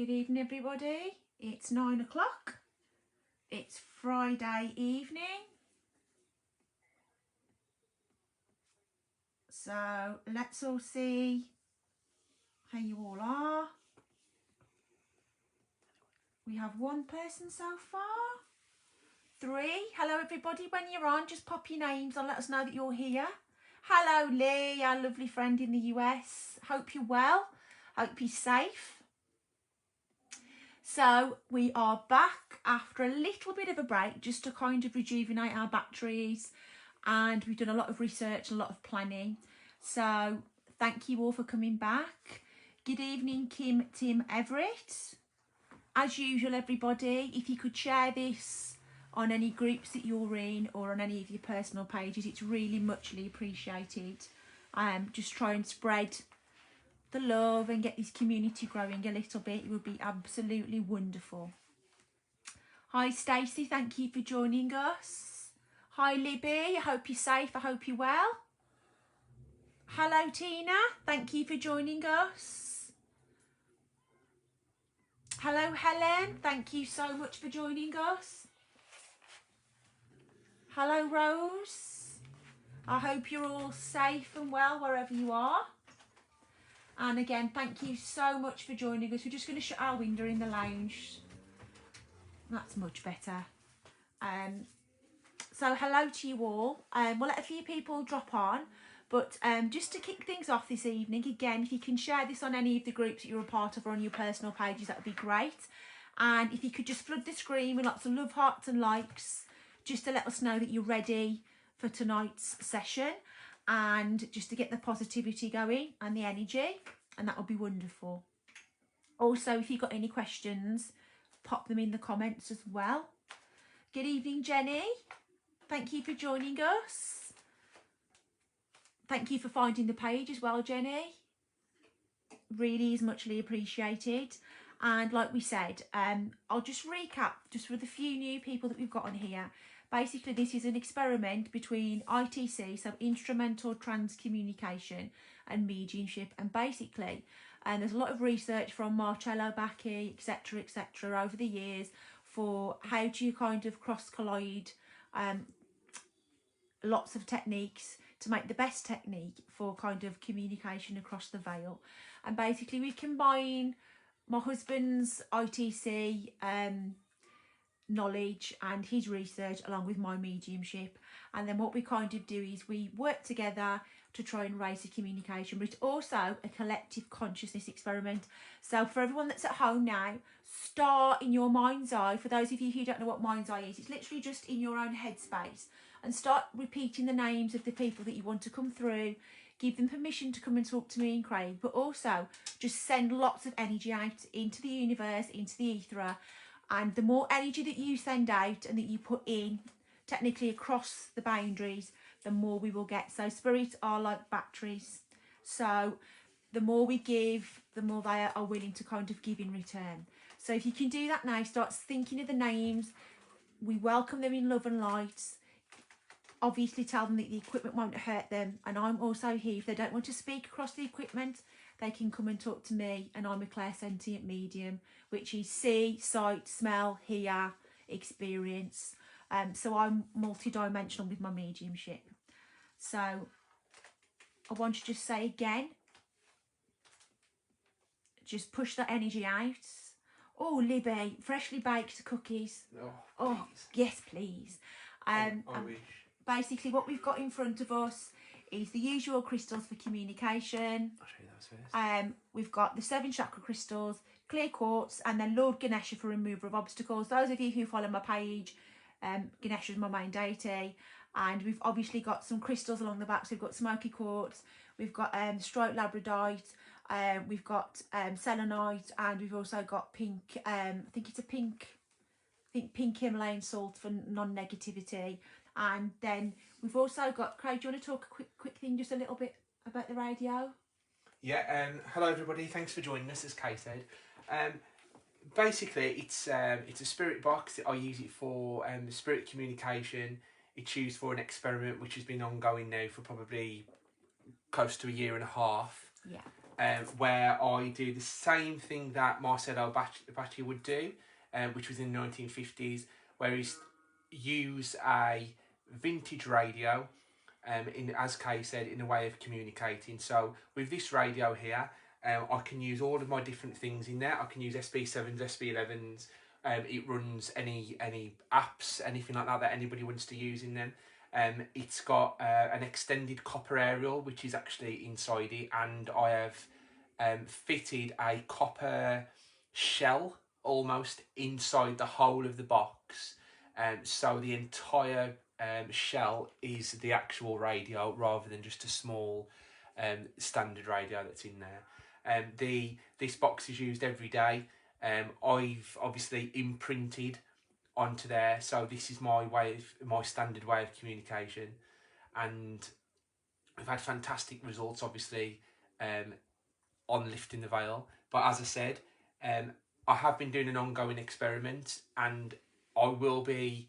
Good evening, everybody. It's 9 o'clock. It's Friday evening. So let's all see how you all are. We have one person so far. 3. Hello, everybody. When you're on, just pop your names and let us know that you're here. Hello, Lee, our lovely friend in the US. Hope you're well. Hope you're safe. So we are back after a little bit of a break just to kind of rejuvenate our batteries, and we've done a lot of research and a lot of planning. So thank you all for coming back. Good evening, Kim, Tim, Everett. As usual, everybody, if you could share this on any groups that you're in or on any of your personal pages, it's really muchly appreciated. Just try and spread the love and get this community growing a little bit. It would be absolutely wonderful. Hi Stacey, thank you for joining us. Hi Libby, I hope you're safe, I hope you're well. Hello Tina, thank you for joining us. Hello Helen, thank you so much for joining us. Hello Rose, I hope you're all safe and well wherever you are. And again, thank you so much for joining us. We're just going to shut our window in the lounge. That's much better. So hello to you all. We'll let a few people drop on. But just to kick things off this evening, again, if you can share this on any of the groups that you're a part of or on your personal pages, that would be great. And if you could just flood the screen with lots of love hearts and likes, just to let us know that you're ready for tonight's session. And just to get the positivity going and the energy, and that would be wonderful. Also, if you've got any questions, pop them in the comments as well. Good evening, Jenny. Thank you for joining us. Thank you for finding the page as well, Jenny. Really is muchly appreciated. And like we said, I'll just recap just for the few new people that we've got on here. Basically, this is an experiment between ITC, so instrumental trance communication, and mediumship. And basically, there's a lot of research from Marcello Bacchi, etc., over the years for how do you kind of cross-collide lots of techniques to make the best technique for kind of communication across the veil. And basically, we combine my husband's ITC knowledge and his research along with my mediumship, and then what we kind of do is we work together to try and raise the communication, but it's also a collective consciousness experiment. So for everyone that's at home now, start in your mind's eye. For those of you who don't know what mind's eye is, it's literally just in your own headspace, and start repeating the names of the people that you want to come through. Give them permission to come and talk to me and Craig, but also just send lots of energy out into the universe, into the ether. And the more energy that you send out and that you put in, technically across the boundaries, the more we will get. So spirits are like batteries. So the more we give, the more they are willing to kind of give in return. So if you can do that now, start thinking of the names. We welcome them in love and light. Obviously tell them that the equipment won't hurt them. And I'm also here. If they don't want to speak across the equipment, they can come and talk to me, and I'm a clairsentient medium, which is see, sight, smell, hear, experience. So I'm multi-dimensional with my mediumship. So I want to just say again, just push that energy out. Oh, Libby, freshly baked cookies. Oh, yes, please. I wish. Basically, what we've got in front of us is the usual crystals for communication. I'll show you those first. We've got the 7 chakra crystals, clear quartz, and then Lord Ganesha for removal of obstacles. Those of you who follow my page, Ganesha is my main deity. And we've obviously got some crystals along the back. So we've got smoky quartz, we've got striped labradorite, we've got selenite, and we've also got pink, I think it's a pink Himalayan salt for non-negativity. And then we've also got, Craig, do you want to talk a quick thing just a little bit about the radio? Yeah, hello everybody, thanks for joining us, as Kay said. Basically, it's a spirit box. I use it for spirit communication. It's used for an experiment which has been ongoing now for probably close to a year and a half. Yeah. where I do the same thing that Marcelo Bacci would do, which was in the 1950s, where he's used a vintage radio, as Kay said, in a way of communicating. So with this radio here, I can use all of my different things in there. I can use SB7s, SB11s. It runs any apps, anything like that anybody wants to use in them. It's got an extended copper aerial, which is actually inside it, and I have fitted a copper shell almost inside the whole of the box. So the entire shell is the actual radio rather than just a small standard radio that's in there. This box is used every day. I've obviously imprinted onto there, so this is my standard way of communication, and we've had fantastic results obviously on lifting the veil. But as I said, I have been doing an ongoing experiment, and I will be,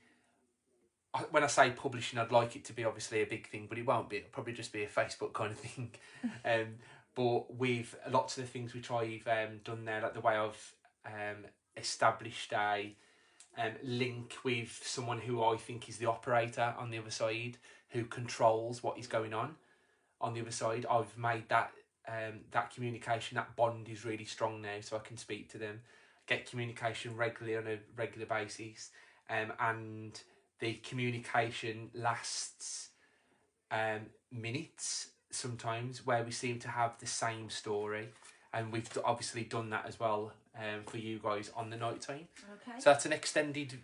when I say publishing, I'd like it to be obviously a big thing, but it won't be. It'll probably just be a Facebook kind of thing. But with lots of the things which I've done there, like the way I've established a link with someone who I think is the operator on the other side, who controls what is going on the other side. I've made that communication, that bond is really strong now, so I can speak to them, get communication regularly on a regular basis, and the communication lasts minutes sometimes, where we seem to have the same story, and we've obviously done that as well for you guys on the night time. Okay. So that's an extended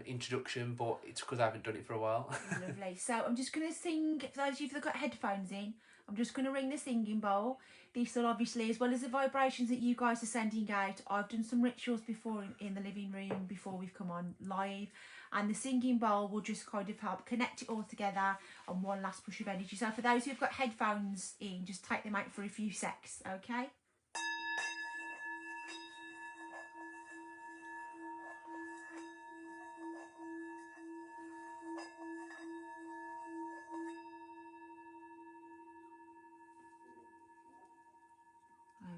introduction, but it's because I haven't done it for a while. Lovely. So I'm just going to sing, for those of you that got headphones in, I'm just going to ring the singing bowl. This will obviously, as well as the vibrations that you guys are sending out, I've done some rituals before in the living room before we've come on live, and the singing bowl will just kind of help connect it all together on one last push of energy. So for those who've got headphones in, just take them out for a few secs, okay?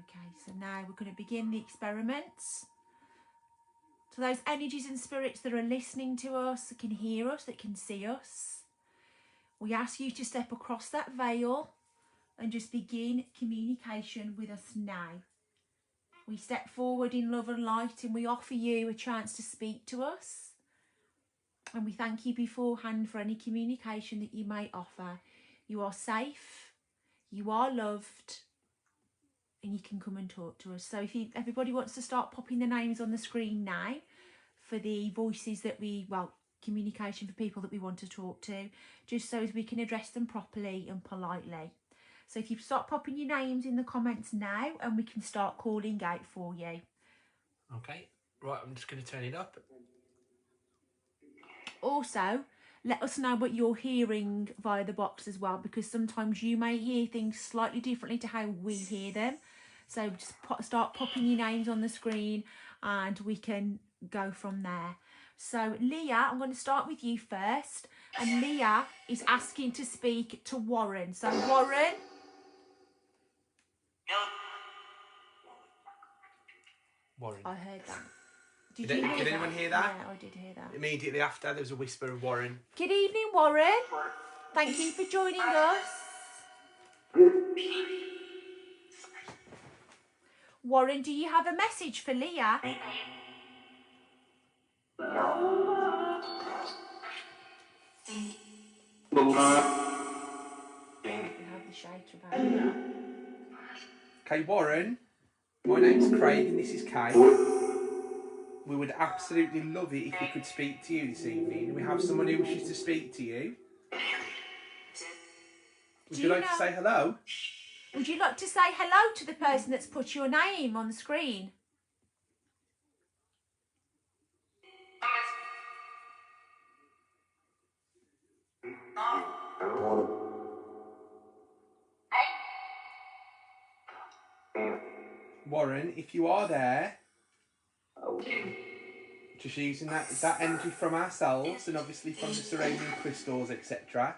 Okay, so now we're going to begin the experiments. So those energies and spirits that are listening to us, that can hear us, that can see us, we ask you to step across that veil and just begin communication with us now. We step forward in love and light, and we offer you a chance to speak to us. And we thank you beforehand for any communication that you may offer. You are safe, you are loved, and you can come and talk to us. So if everybody wants to start popping the names on the screen now for the voices that communication for people that we want to talk to, just so as we can address them properly and politely. So if you start popping your names in the comments now, and we can start calling out for you. Okay, right, I'm just going to turn it up. Also, let us know what you're hearing via the box as well, because sometimes you may hear things slightly differently to how we hear them. So just start popping your names on the screen and we can go from there. So Leah, I'm going to start with you first. And Leah is asking to speak to Warren. So Warren. Warren. I heard that. Did anyone hear that? Yeah, I did hear that. Immediately after, there was a whisper of Warren. Good evening, Warren. Thank you for joining us. Warren, do you have a message for Leah? We have the shade about. Okay, Warren, my name's Craig and this is Kay. We would absolutely love it if we could speak to you this evening. We have someone who wishes to speak to you. Would you like to say hello? Would you like to say hello to the person that's put your name on the screen? Warren, if you are there, just using that energy from ourselves and obviously from the surrounding crystals, etc.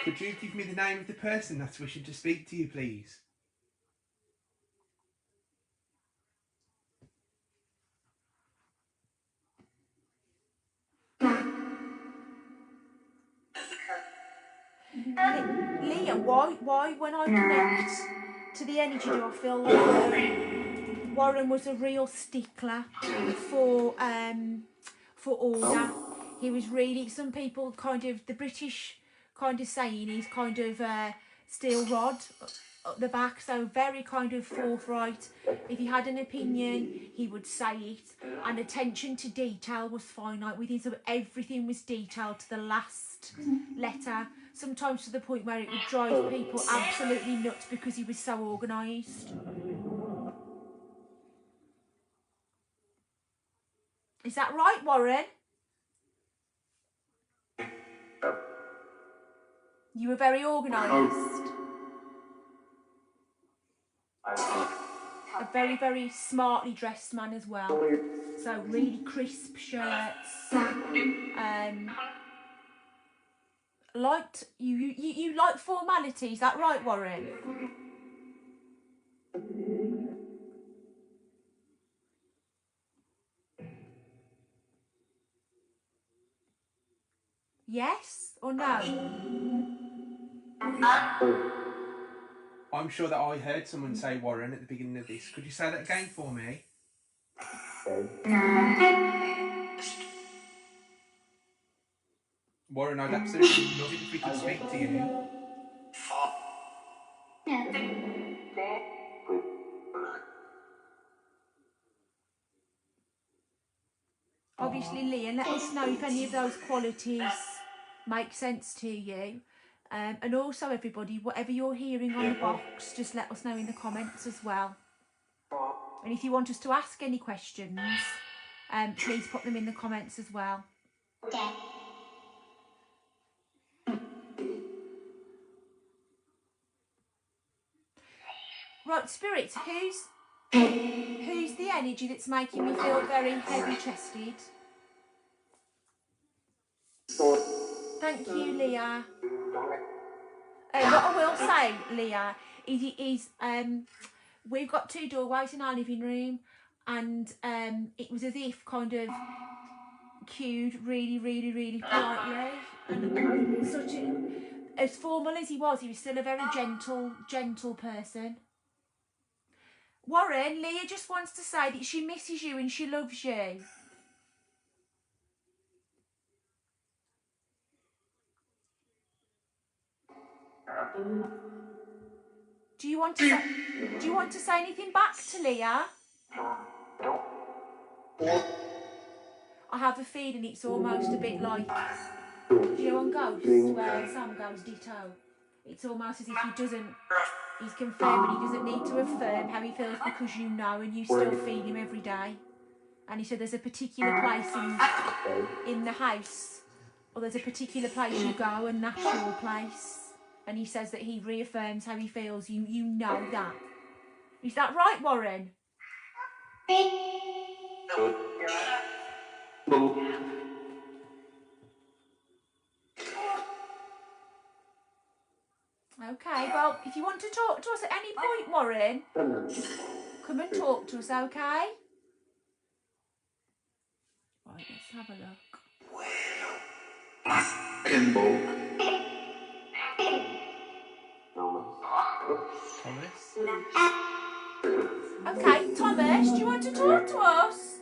Could you give me the name of the person that's wishing to speak to you, please? Leah, why when I connect to the energy do I feel like Warren was a real stickler for order. He was really, some people kind of, the British kind of saying is kind of steel rod at the back, so very kind of forthright. If he had an opinion, he would say it, and attention to detail was finite with him, so everything was detailed to the last letter, sometimes to the point where it would drive people absolutely nuts because he was so organised. Is that right, Warren? You were very organised. A very, very smartly dressed man as well. So really crisp shirts. Liked you like formality, is that right, Warren? Yes or no? I'm sure that I heard someone say Warren at the beginning of this. Could you say that again for me? Warren, I'd absolutely love it if we could speak to you. Obviously, Leah, let us know if any of those qualities make sense to you. And also, everybody, whatever you're hearing on the box, just let us know in the comments as well. And if you want us to ask any questions, please put them in the comments as well. Right, spirits, who's the energy that's making me feel very heavy-chested? Thank you, Leah. What I will say, Leah, is we've got 2 doorways in our living room, and it was as if kind of cued really, really, really politely, and such a, as formal as he was still a very gentle person. Warren, Leah just wants to say that she misses you and she loves you. Do you want to say anything back to Leah? I have a feeling it's almost a bit like, you know, on Ghost, where Sam goes ditto. It's almost as if he's confirmed, but he doesn't need to affirm how he feels because you know and you still feel him every day. And he said there's a particular place in the house, or there's a particular place you go and that's your place. And he says that he reaffirms how he feels. You know that. Is that right, Warren? Okay, well, if you want to talk to us at any point, Warren, come and talk to us, okay? Right, let's have a look. Thomas? Okay, Thomas, do you want to talk to us?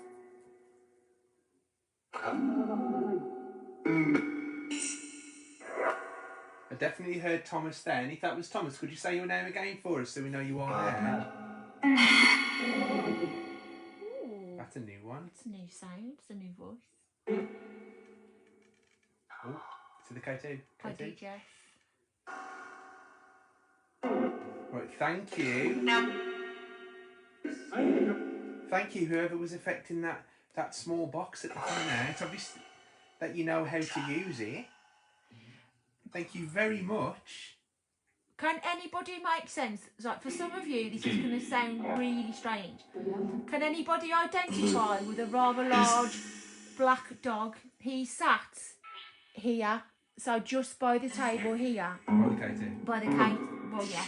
I definitely heard Thomas there, and if that was Thomas, could you say your name again for us so we know you are there? Ooh, That's a new one. it's a new sound, it's a new voice. Oh, to the K2. I did, yes. Right, thank you. Thank you, whoever was affecting that small box at the front there. It's obvious that you know how to use it. Thank you very much. Can anybody make sense? Like, for some of you, this is going to sound really strange. Can anybody identify with a rather large black dog? He sat here, so just by the table here. By the K2. By the K, well, yeah.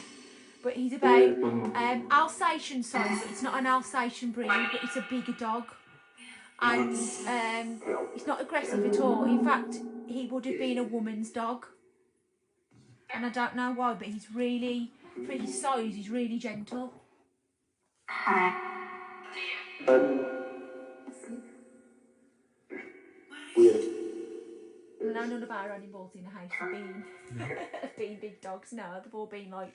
But he's about Alsatian size. It's not an Alsatian breed, but it's a bigger dog. And he's not aggressive at all. In fact, he would have been a woman's dog. And I don't know why, but he's really, for his size, he's really gentle. No, none of our animals in the house have been, have been big dogs. No, they've all been like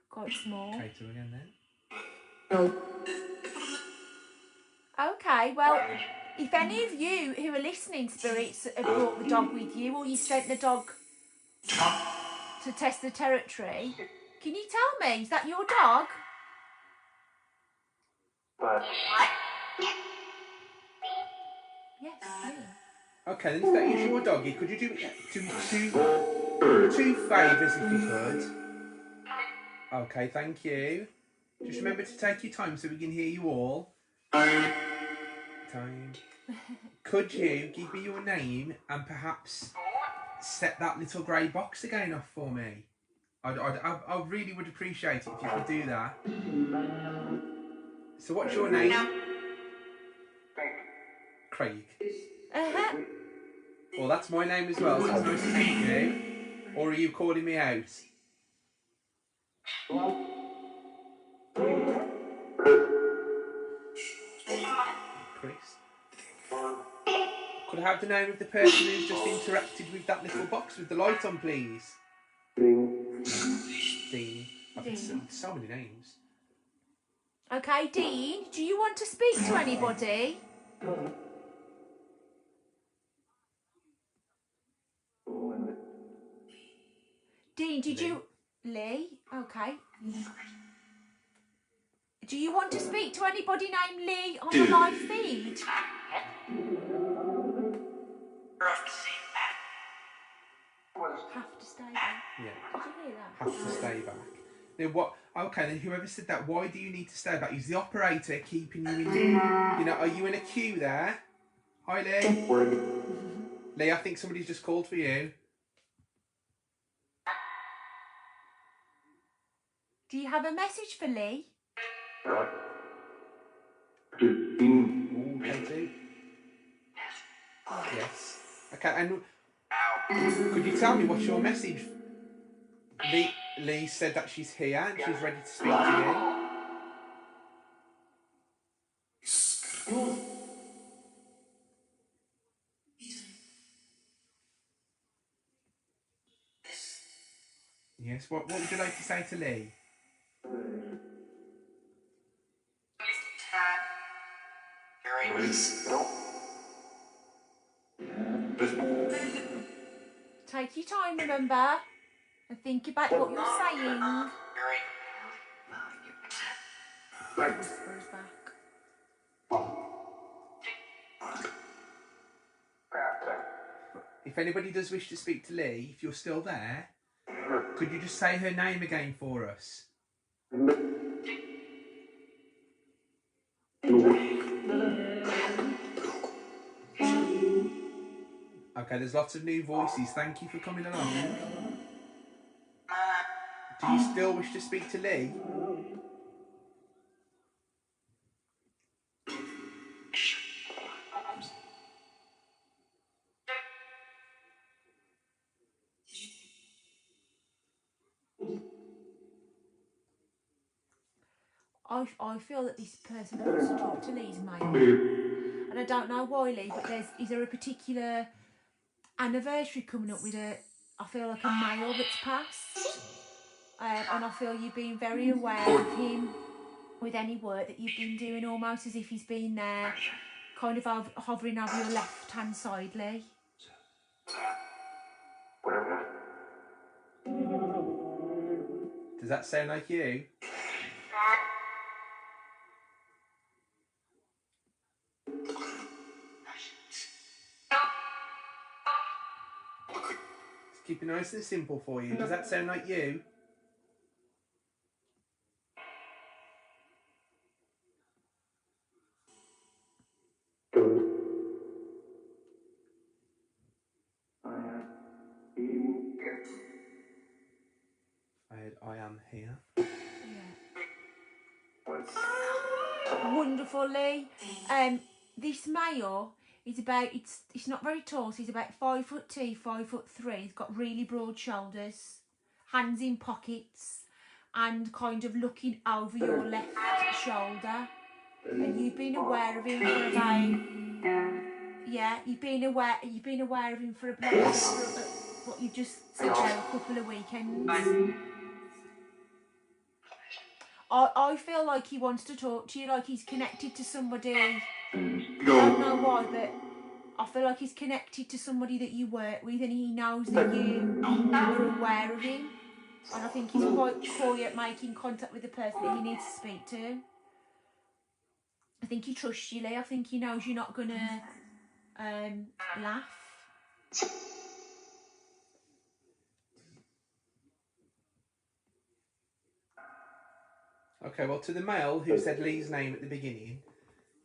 quite small. Kato again then. Okay, well, if any of you who are listening, spirits, have brought the dog with you, or you sent the dog to test the territory, can you tell me, is that your dog? Yes, me. Okay, then if that is your doggy, could you do me two favours if you could? Okay, thank you. Just remember to take your time so we can hear you all. Time. Could you give me your name and perhaps set that little grey box again off for me? I really would appreciate it if you could do that. So what's your name? Craig. Well, that's my name as well, so it's nice to meet you. Or are you calling me out? Chris? Could I have the name of the person who's just interacted with that little box with the light on, please? Dean. I've had so many names. Okay, Dean, do you want to speak to anybody? Dean, did you... Lee? Okay. Do you want to speak to anybody named Lee on the live feed? Have to stay back. Yeah. Did you hear that? Have to stay back. Then what? Okay, then whoever said that, why do you need to stay back? Is the operator keeping you in? You know, are you in a queue there? Hi, Lee. Lee, I think somebody's just called for you. Do you have a message for Lee? Ooh, Katie. Yes. Okay, and could you tell me what's your message? Lee said that she's here and she's ready to speak to you. Yes, what would you like to say to Lee? Take your time, remember, and think about what you're saying. Whispers back. If anybody does wish to speak to Lee, if you're still there, could you just say her name again for us? Okay, there's lots of new voices. Thank you for coming along. Do you still wish to speak to Lee? I feel that this person wants to talk to Lee's male. And I don't know why, Lee, but is there a particular anniversary coming up with I feel like a male that's passed? And I feel you've been very aware of him with any work that you've been doing, almost as if he's been there, kind of hovering over your left-hand side, Lee. Does that sound like you? Let's keep it nice and simple for you. Does that sound like you? I am here. Yeah. Wonderful, Lee. This male is about, it's not very tall, so he's about 5'2", 5'3". He's got really broad shoulders hands in pockets and kind of looking over your left shoulder. And you've been aware of him for about, yeah, you've been aware of him for about, what you've just said there, a couple of weekends. I feel like he wants to talk to you, like he's connected to somebody. I don't know why, but I feel like he's connected to somebody that you work with, and he knows that you are aware of him. And I think he's quite coy at making contact with the person that he needs to speak to. I think he trusts you, Lee. I think he knows you're not gonna laugh. Okay, well, to the male who said Lee's name at the beginning,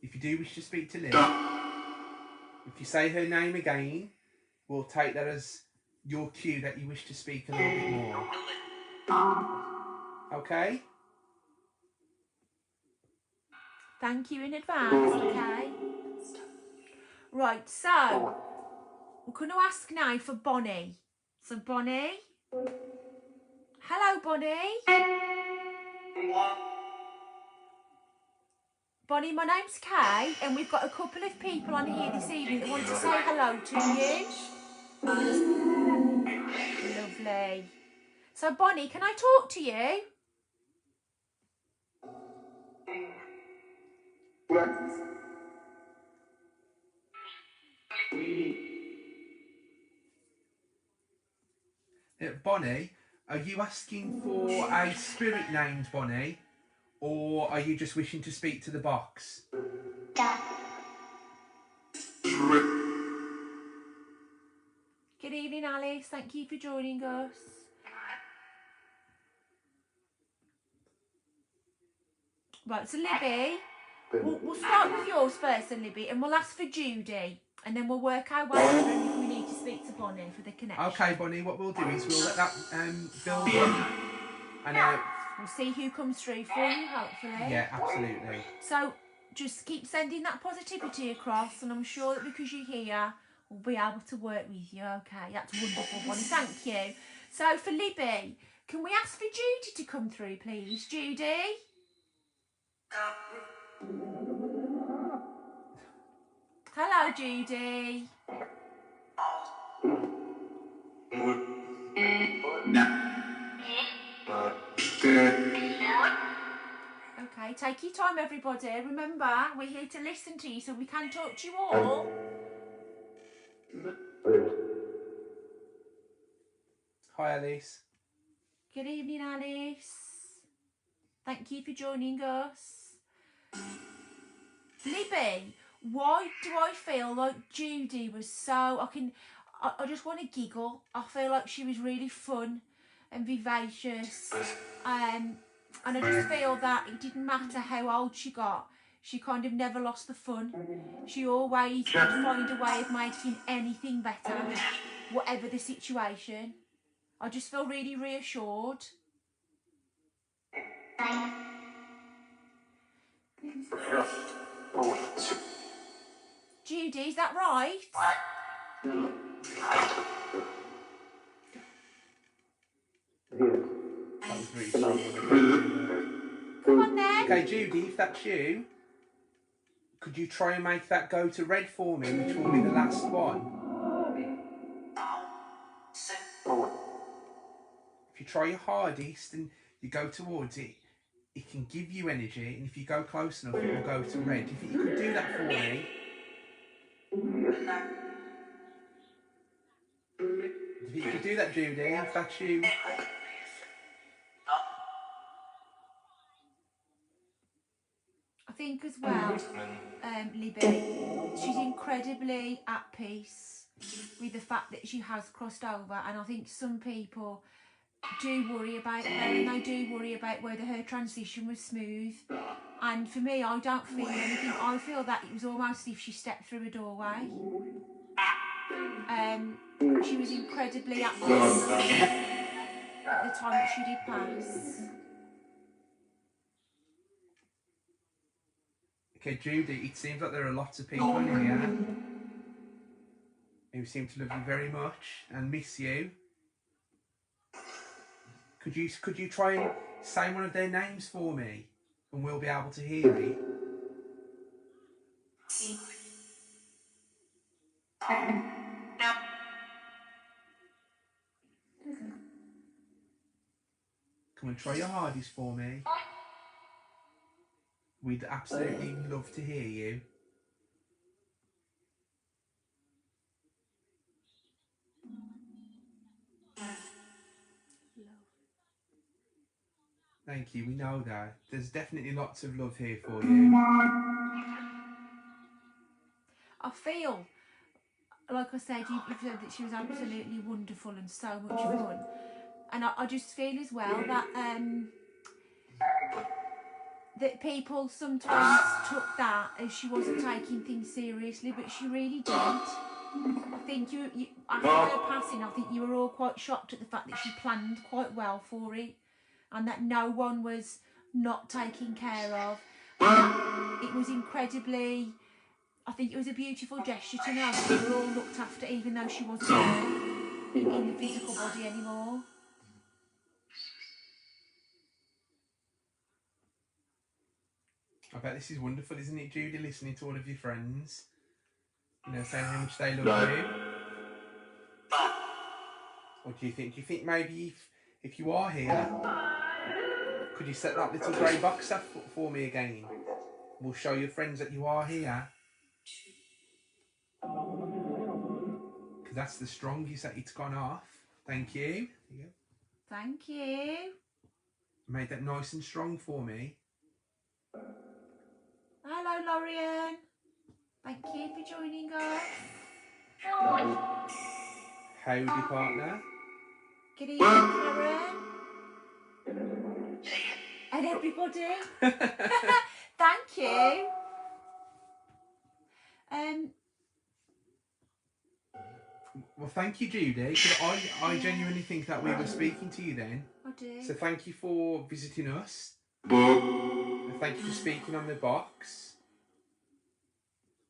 if you do wish to speak to Lee, if you say her name again, we'll take that as your cue that you wish to speak a little bit more. Okay? Thank you in advance, okay? Right, so we're going to ask now for Bonnie. So Bonnie. Hello, Bonnie. Bonnie, my name's Kay, and we've got a couple of people on here this evening that want to say hello to you. Lovely. So Bonnie, can I talk to you? Bonnie, are you asking for a spirit named Bonnie, or are you just wishing to speak to the box? Good evening, Alice. Thank you for joining us. Right, so Libby, we'll start with yours first, then Libby, and we'll ask for Judy, and then we'll work our way through if we need to speak to Bonnie for the connection. Okay, Bonnie, what we'll do is we'll let that build up, and we'll see who comes through for you, hopefully. Yeah, absolutely. So just keep sending that positivity across, and I'm sure that because you're here, we'll be able to work with you. Okay, that's wonderful, Bonnie. Thank you. So for Libby, can we ask for Judy to come through, please? Judy? Hello, Judy. Okay, take your time, everybody. Remember, we're here to listen to you, so we can talk to you all. Hi, Alice. Good evening, Alice. Thank you for joining us. Libby, why do I feel like Judy was so... I just want to giggle. I feel like she was really fun and vivacious. And I just feel that it didn't matter how old she got, she kind of never lost the fun. She always would find a way of making anything better, whatever the situation. I just feel really reassured. Judy, is that right? That was really strong. Come on then. Okay, Judy, if that's you, could you try and make that go to red for me, which will be the last one? If you try your hardest and you go towards it, it can give you energy, and if you go close enough, it will go to red. If you could do that for me. If you could do that, Judy, if that's you. I think as well, Libby, she's incredibly at peace with the fact that she has crossed over, and I think some people do worry about her, and they do worry about whether her transition was smooth. And for me, I don't feel anything. I feel that it was almost as if she stepped through a doorway. She was incredibly at peace at the time that she did pass. Okay, Judy, it seems like there are lots of people in here who seem to love you very much and miss you. Could you try and say one of their names for me, and we'll be able to hear it? Come on, try your hardest for me. We'd absolutely love to hear you. Thank you, we know that. There's definitely lots of love here for you. I feel, like I said, you've said that she was absolutely wonderful and so much fun. And I just feel as well that people sometimes took that as she wasn't taking things seriously, but she really didn't. I think you after her passing, I think you were all quite shocked at the fact that she planned quite well for it, and that no one was not taken care of. It was incredibly, I think it was a beautiful gesture to know that they were all looked after, even though she wasn't there in the physical body anymore. I bet this is wonderful, isn't it, Judy, listening to all of your friends, you know, saying how much they love you? What do you think? Do you think maybe if you are here, could you set that little grey box up for me again? We'll show your friends that you are here. Because that's the strongest that it's gone off. Thank you. Thank you. Made that nice and strong for me. Hello, Lorian. Thank you for joining us. Howdy, partner. Good evening, Karen. And everybody. Thank you. Well, thank you, Judy. I genuinely think that we were speaking to you then. I do. So thank you for visiting us. And thank you for speaking on the box.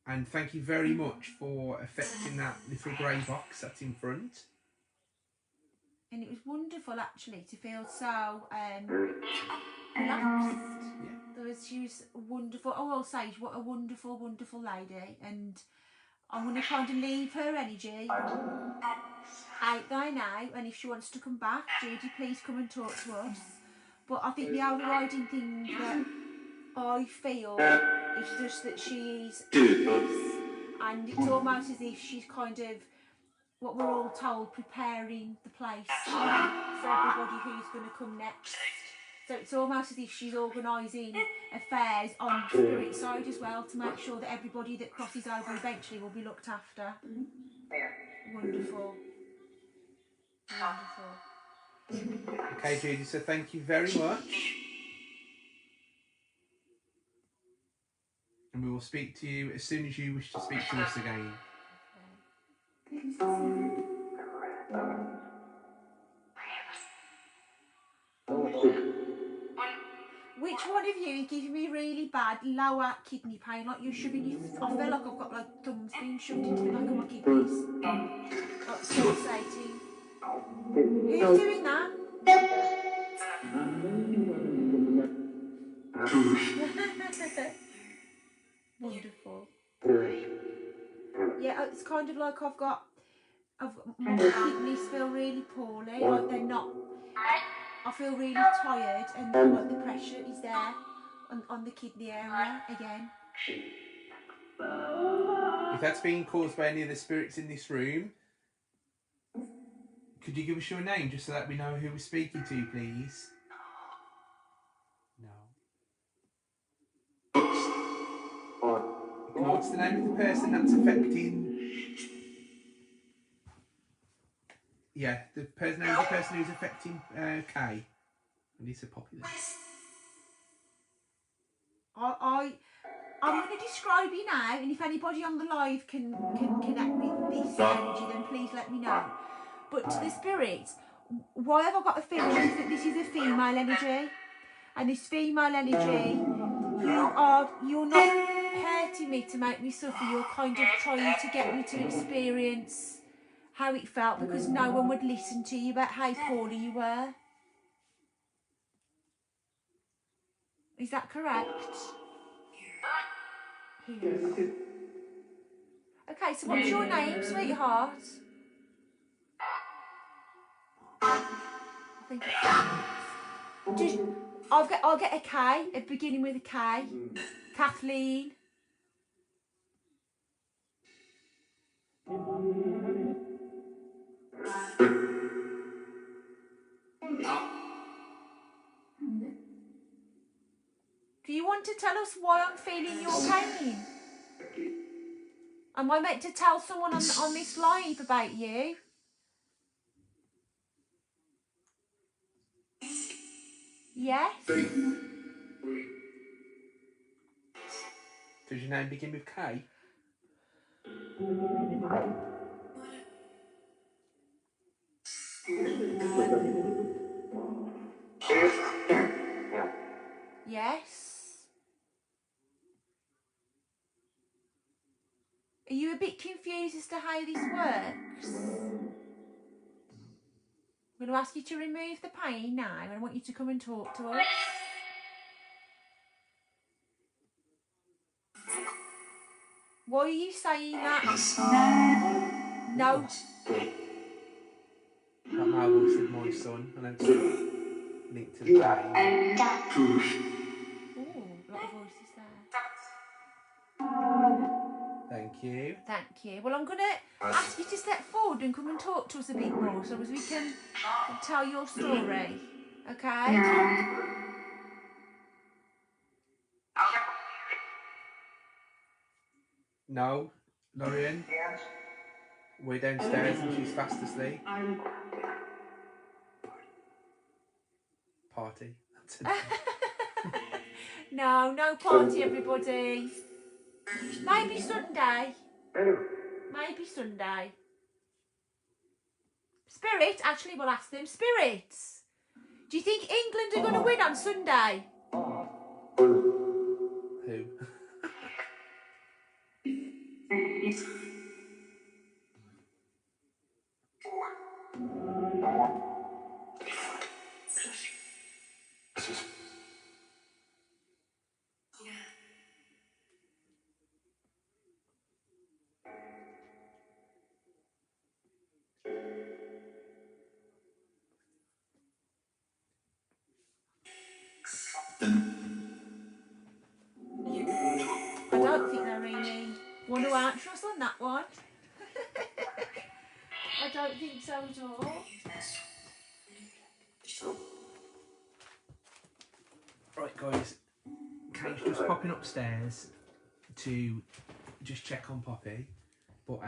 And thank you very much for affecting that little grey box that's in front. And it was wonderful, actually, to feel so relaxed. Yeah. She was wonderful. Oh, I'll say, what a wonderful, wonderful lady. And I'm going to kind of leave her energy out there now. And if she wants to come back, Judy, please come and talk to us. But I think the overriding thing that I feel is just that she's at peace. And it's almost as if she's kind of, what we're all told, preparing the place for everybody who's going to come next. So it's almost as if she's organising affairs on the spirit side as well, to make sure that everybody that crosses over eventually will be looked after. Wonderful. Wonderful. Okay, Judy, so thank you very much. And we will speak to you as soon as you wish to speak to us again. Which one of you is giving me really bad lower kidney pain? Like you're shoving your... I feel like I've got like thumbs being shoved into the back of my kidneys. Like pulsating. Who's doing that? Wonderful. Yeah, it's kind of like my kidneys feel really poorly. Like they're not... I feel really tired, and like the pressure is there on the kidney area again. If that's being caused by any of the spirits in this room, could you give us your name just so that we know who we're speaking to, please? No. What's the name of the person that's affecting? Yeah, the name of the person who's affecting Kay. And it's a popular. I'm going to describe you now, and if anybody on the live can connect with this energy, then please let me know. But to the spirits, why have I got a feeling is that this is a female energy, and this female energy, you're not hurting me to make me suffer. You're kind of trying to get me to experience how it felt, because no one would listen to you about how poorly you were. Is that correct? Here. Okay, so what's your name, sweetheart? I think I'll get a K, beginning with a K. Kathleen. Do you want to tell us why I'm feeling your pain? Am I meant to tell someone on this live about you? Yes. Does your name begin with K? Yes. Are you a bit confused as to how this works? I'm going to ask you to remove the pain now, and I want you to come and talk to us. Why are you saying that? No. That my voice is my son, and it's linked to the pain. Ooh, a lot of voices there. Thank you. Thank you. Well, I'm going to ask you to step forward and come and talk to us a bit more so as we can tell your story. Okay? No, Lorraine. We're downstairs and she's fast asleep. Party. No party, everybody. Maybe Sunday. Maybe Sunday. Spirit, actually, we'll ask them. Spirits, do you think England are going to win on Sunday? Who? I don't think they really want to answer us on that one. I don't think so at all. Right, guys. Kate's just popping upstairs to just check on Poppy, but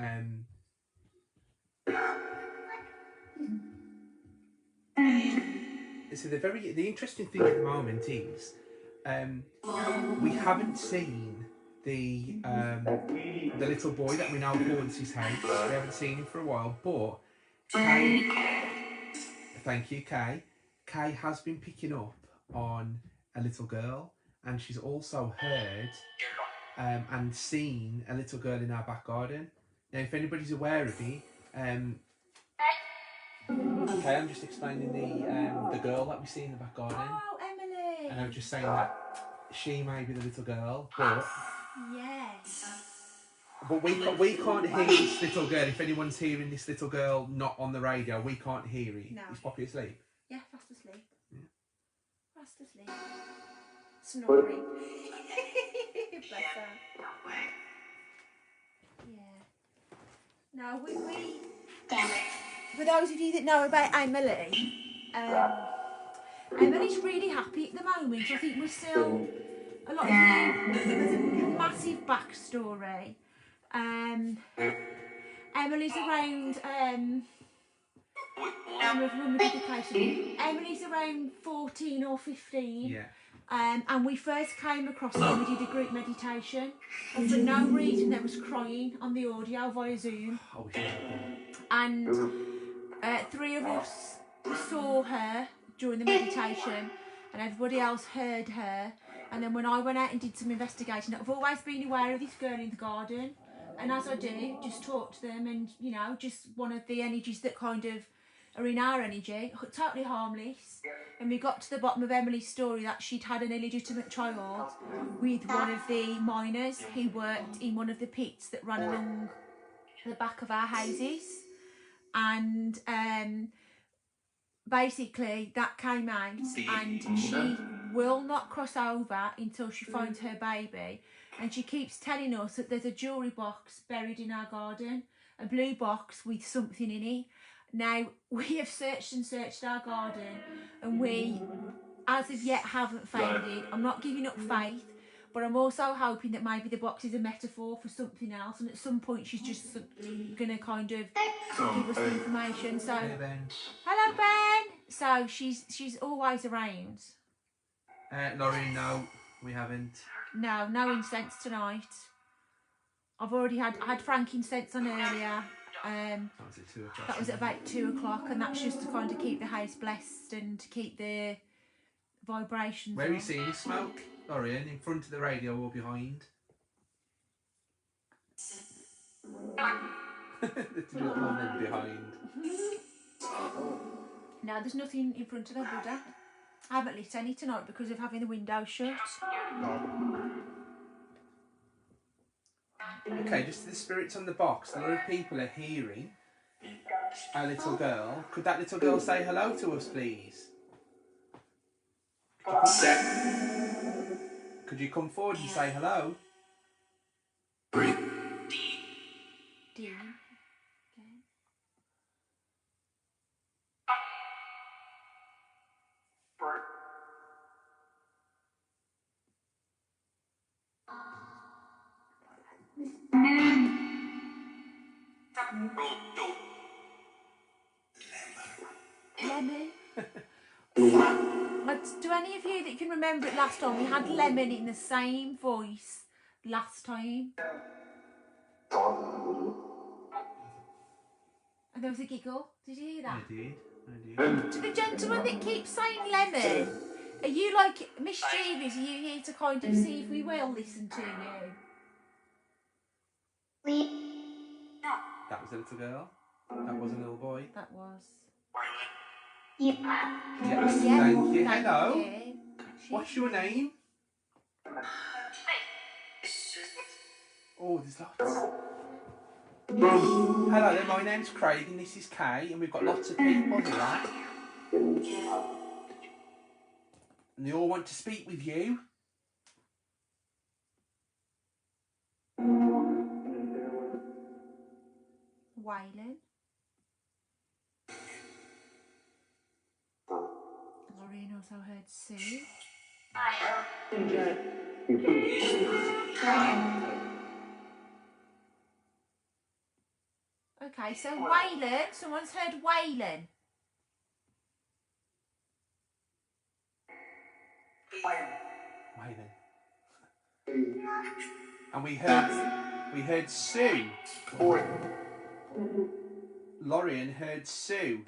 so the interesting thing at the moment is we haven't seen the little boy that we know haunts his house. We haven't seen him for a while, but Kay, thank you, Kay. Kay has been picking up on a little girl, and she's also heard and seen a little girl in our back garden. Now, if anybody's aware of it, okay, I'm just explaining the girl that we see in the back garden. Oh, Emily. And I'm just saying that she may be the little girl, but yes. But we can't hear this little girl. If anyone's hearing this little girl not on the radio, we can't hear it. No. Is Poppy asleep? Yeah, fast asleep. Yeah. Fast asleep. Snoring. Bless her. Yeah. No, we for those of you that know about Emily, Emily's really happy at the moment. I think we're still, a lot of you, there's a massive backstory. Emily's around, Emily's around 14 or 15. Yeah. And we first came across her and we did a group meditation, and for no reason there was crying on the audio via Zoom. I wish I had And 3 of us saw her during the meditation, and everybody else heard her. And then when I went out and did some investigating, I've always been aware of this girl in the garden, and as I do, just talk to them, and you know, just one of the energies that kind of are in our energy, totally harmless. And we got to the bottom of Emily's story that she'd had an illegitimate child with one of the miners who worked in one of the pits that ran along the back of our houses. And basically that came out, and she will not cross over until she finds her baby. And she keeps telling us that there's a jewellery box buried in our garden, a blue box with something in it. Now, we have searched and searched our garden, and we, as of yet, haven't found it. I'm not giving up faith, but I'm also hoping that maybe the box is a metaphor for something else, and at some point she's just going to kind of give us the information. So, Hey, Ben. hello, Ben. So she's always around. Laurie, no, we haven't. No incense tonight. I've already had frankincense on earlier. That was at about 2 o'clock, and that's just to kind of keep the house blessed and to keep the vibrations. Where are you seeing smoke, Laurie? In front of the radio or behind? Behind. No, there's nothing in front of the Buddha. I haven't lit any tonight because of having the window shut. Okay, just the spirits on the box. A lot of people are hearing a little girl. Could that little girl say hello to us, please? Could you come forward and say hello? D. Okay. Lemon. Do any of you that can remember it last time? We had Lemon in the same voice last time. And there was a giggle. Did you hear that? I did. To the gentleman that keeps saying Lemon, are you like mischievous? Are you here to kind of see if we will listen to you? That was a little girl. That was a little boy. That was. Yes, Yeah, thank you. thank Hello. you. What's your name? Oh, there's lots. Hello there, my name's Craig and this is Kay, and we've got lots of people here. And they all want to speak with you. Waylon. Lorraine also heard Sue. Okay, so Waylon, someone's heard Waylon. Waylon. And we heard Sue. Lorraine heard Sue.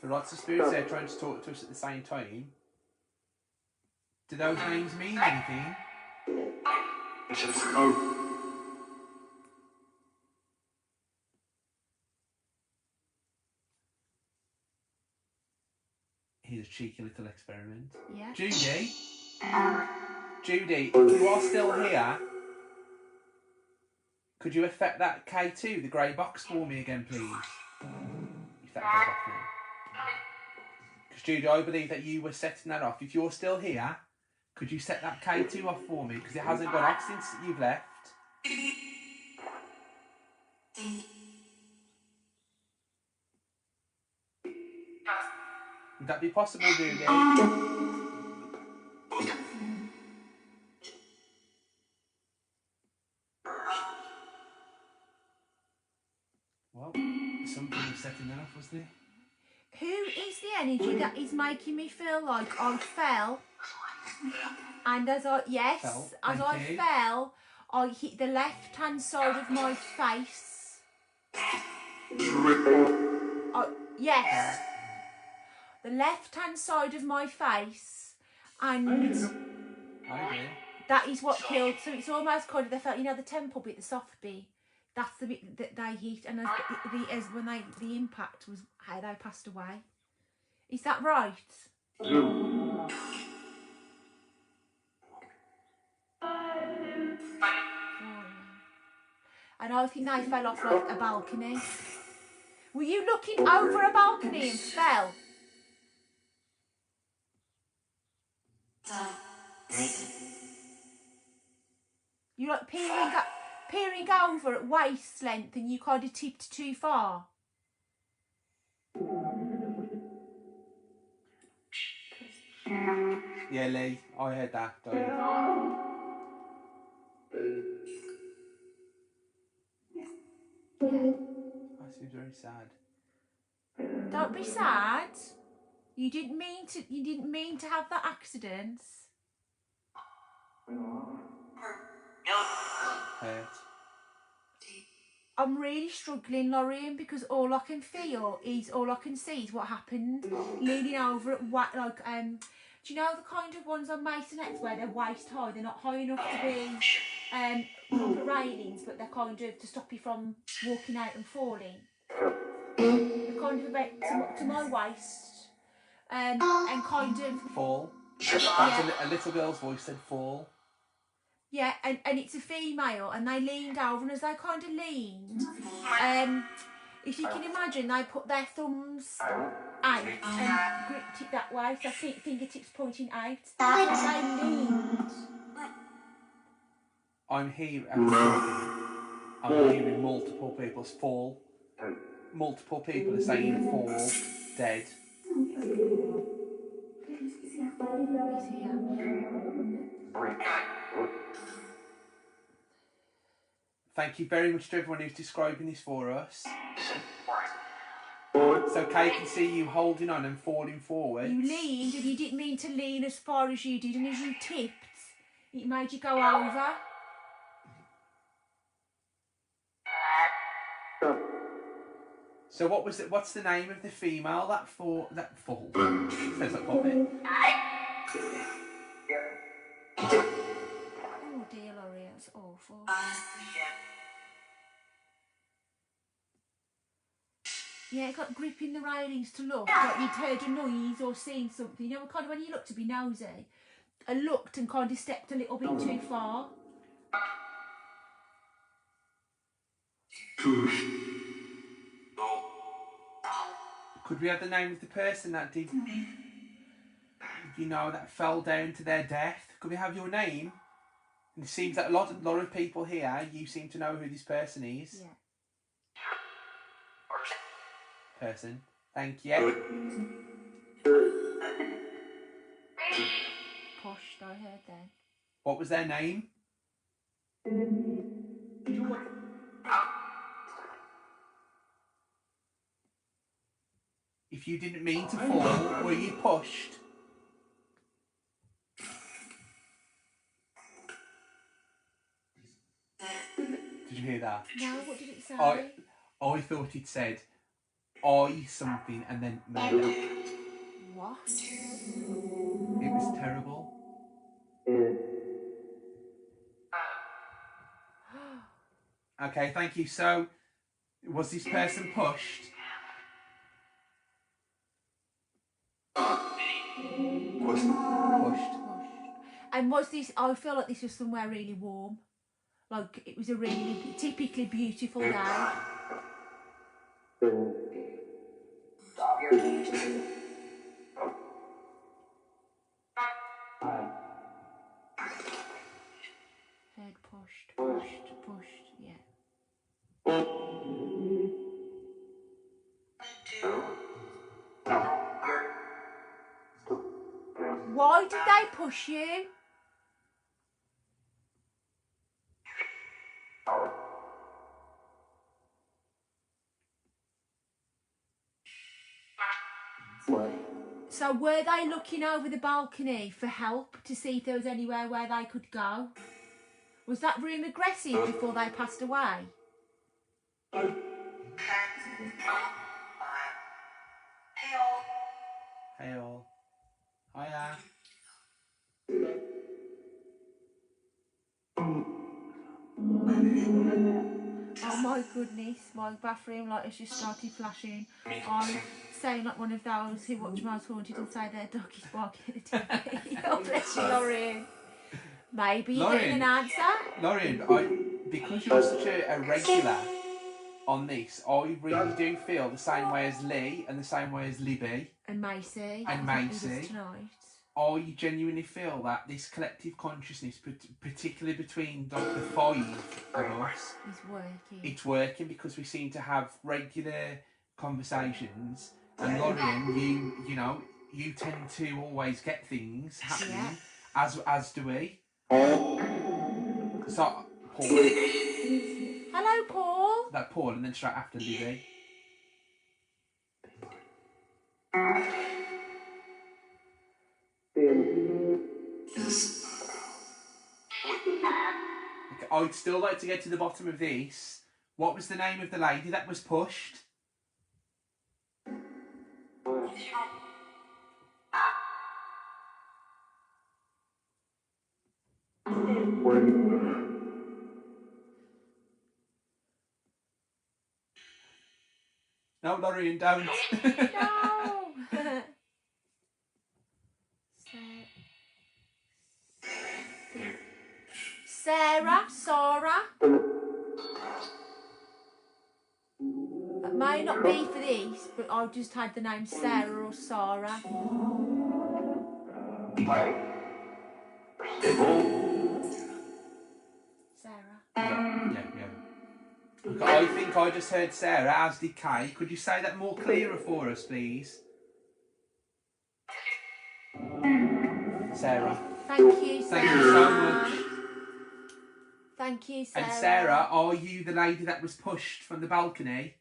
There are lots of spirits there trying to talk to us at the same time. Do those names mean anything? Here's a cheeky little experiment. Yeah. Judy, if you are still here, could you affect that K2, the grey box, for me again, please? If that goes off now. Because Judy, I believe that you were setting that off. If you're still here, could you set that K2 off for me? Because it hasn't gone off since you've left. Would that be possible, Judy? Well, something was setting that off, was there? Who is the energy that is making me feel like I fell? And as I fell, I hit the left-hand side of my face. Yes. The left-hand side of my face. And I That is what killed. So it's almost kind of, they felt, you know, the temple bit, the soft bit, that's the bit that they hit, and as when the impact was how they passed away. Is that right? And I think they fell off like a balcony. Were you looking over a balcony and fell? You like peering over at waist length, and you kind of tipped too far. Yeah, Lee, I heard that. That seems very sad. Don't be sad. You didn't mean to have that accident. Hurt. I'm really struggling, Lorraine, because all I can see is what happened. Leaning over at do you know the kind of ones on masonettes where they're waist high? They're not high enough to be proper railings, but they're kind of to stop you from walking out and falling. They're kind of about to my waist, and kind of fall. Yeah. A little girl's voice said fall. Yeah, and it's a female, and they leaned over, and as they kind of leaned, if you can imagine, they put their thumbs out and gripped it that way, so fingertips pointing out. That's how they leaned. I'm hearing multiple people's fall. Multiple people are saying fall, dead. He's here. Thank you very much to everyone who's describing this for us. So Kay can see you holding on and falling forward. You leaned, and you didn't mean to lean as far as you did, and as you tipped, it made you go over. So what's the name of the female that fall? Says like puppet. Oh dear, Laurie, that's awful. Yeah, it's like gripping the railings to look, like you'd heard a noise or seen something. You know, kind of when you look to be nosy. I looked and kind of stepped a little bit too far. Could we have the name of the person that did, that fell down to their death? Could we have your name? And it seems that a lot of people here, you seem to know who this person is. Yeah. Person. Thank you. Pushed, I heard then. What was their name? If you didn't mean to fall, were you pushed? Did you hear that? No, what did it say? I thought it said I something and then made up. What? It was terrible. Okay, thank you. So, was this person pushed? Pushed. And was this, I feel like this was somewhere really warm. Like it was a really typically beautiful day. Heard pushed, yeah. Why did they push you? So were they looking over the balcony for help to see if there was anywhere where they could go? Was that room aggressive before they passed away? Hey all. Hiya. Oh my goodness, my bathroom light has just started flashing. I sound like one of those who watch Most Haunted and say their dog is barking at the TV. Oh, bless you, Lauren. Maybe you're getting an answer. Lauren, because you're such a regular on this, I really do feel the same way as Lee and the same way as Libby And Macy. and Macy. Tonight. I genuinely feel that this collective consciousness, particularly between the 5 of us, is working. It's working because we seem to have regular conversations. And Lauren, you know, you tend to always get things happening, as do we. So, Paul. Hello, Paul. That Paul, and then straight after Libby. Okay, I'd still like to get to the bottom of this. What was the name of the lady that was pushed? No, Lauren, don't. No. Sarah. It may not be for this, but I've just had the name Sarah or Sarah. Sarah. Yeah. Okay, I think I just heard Sarah, as did Kay. Could you say that more clearer for us, please? Sarah. Thank you, Sarah. Thank you so much. Thank you, Sarah. And Sarah, are you the lady that was pushed from the balcony?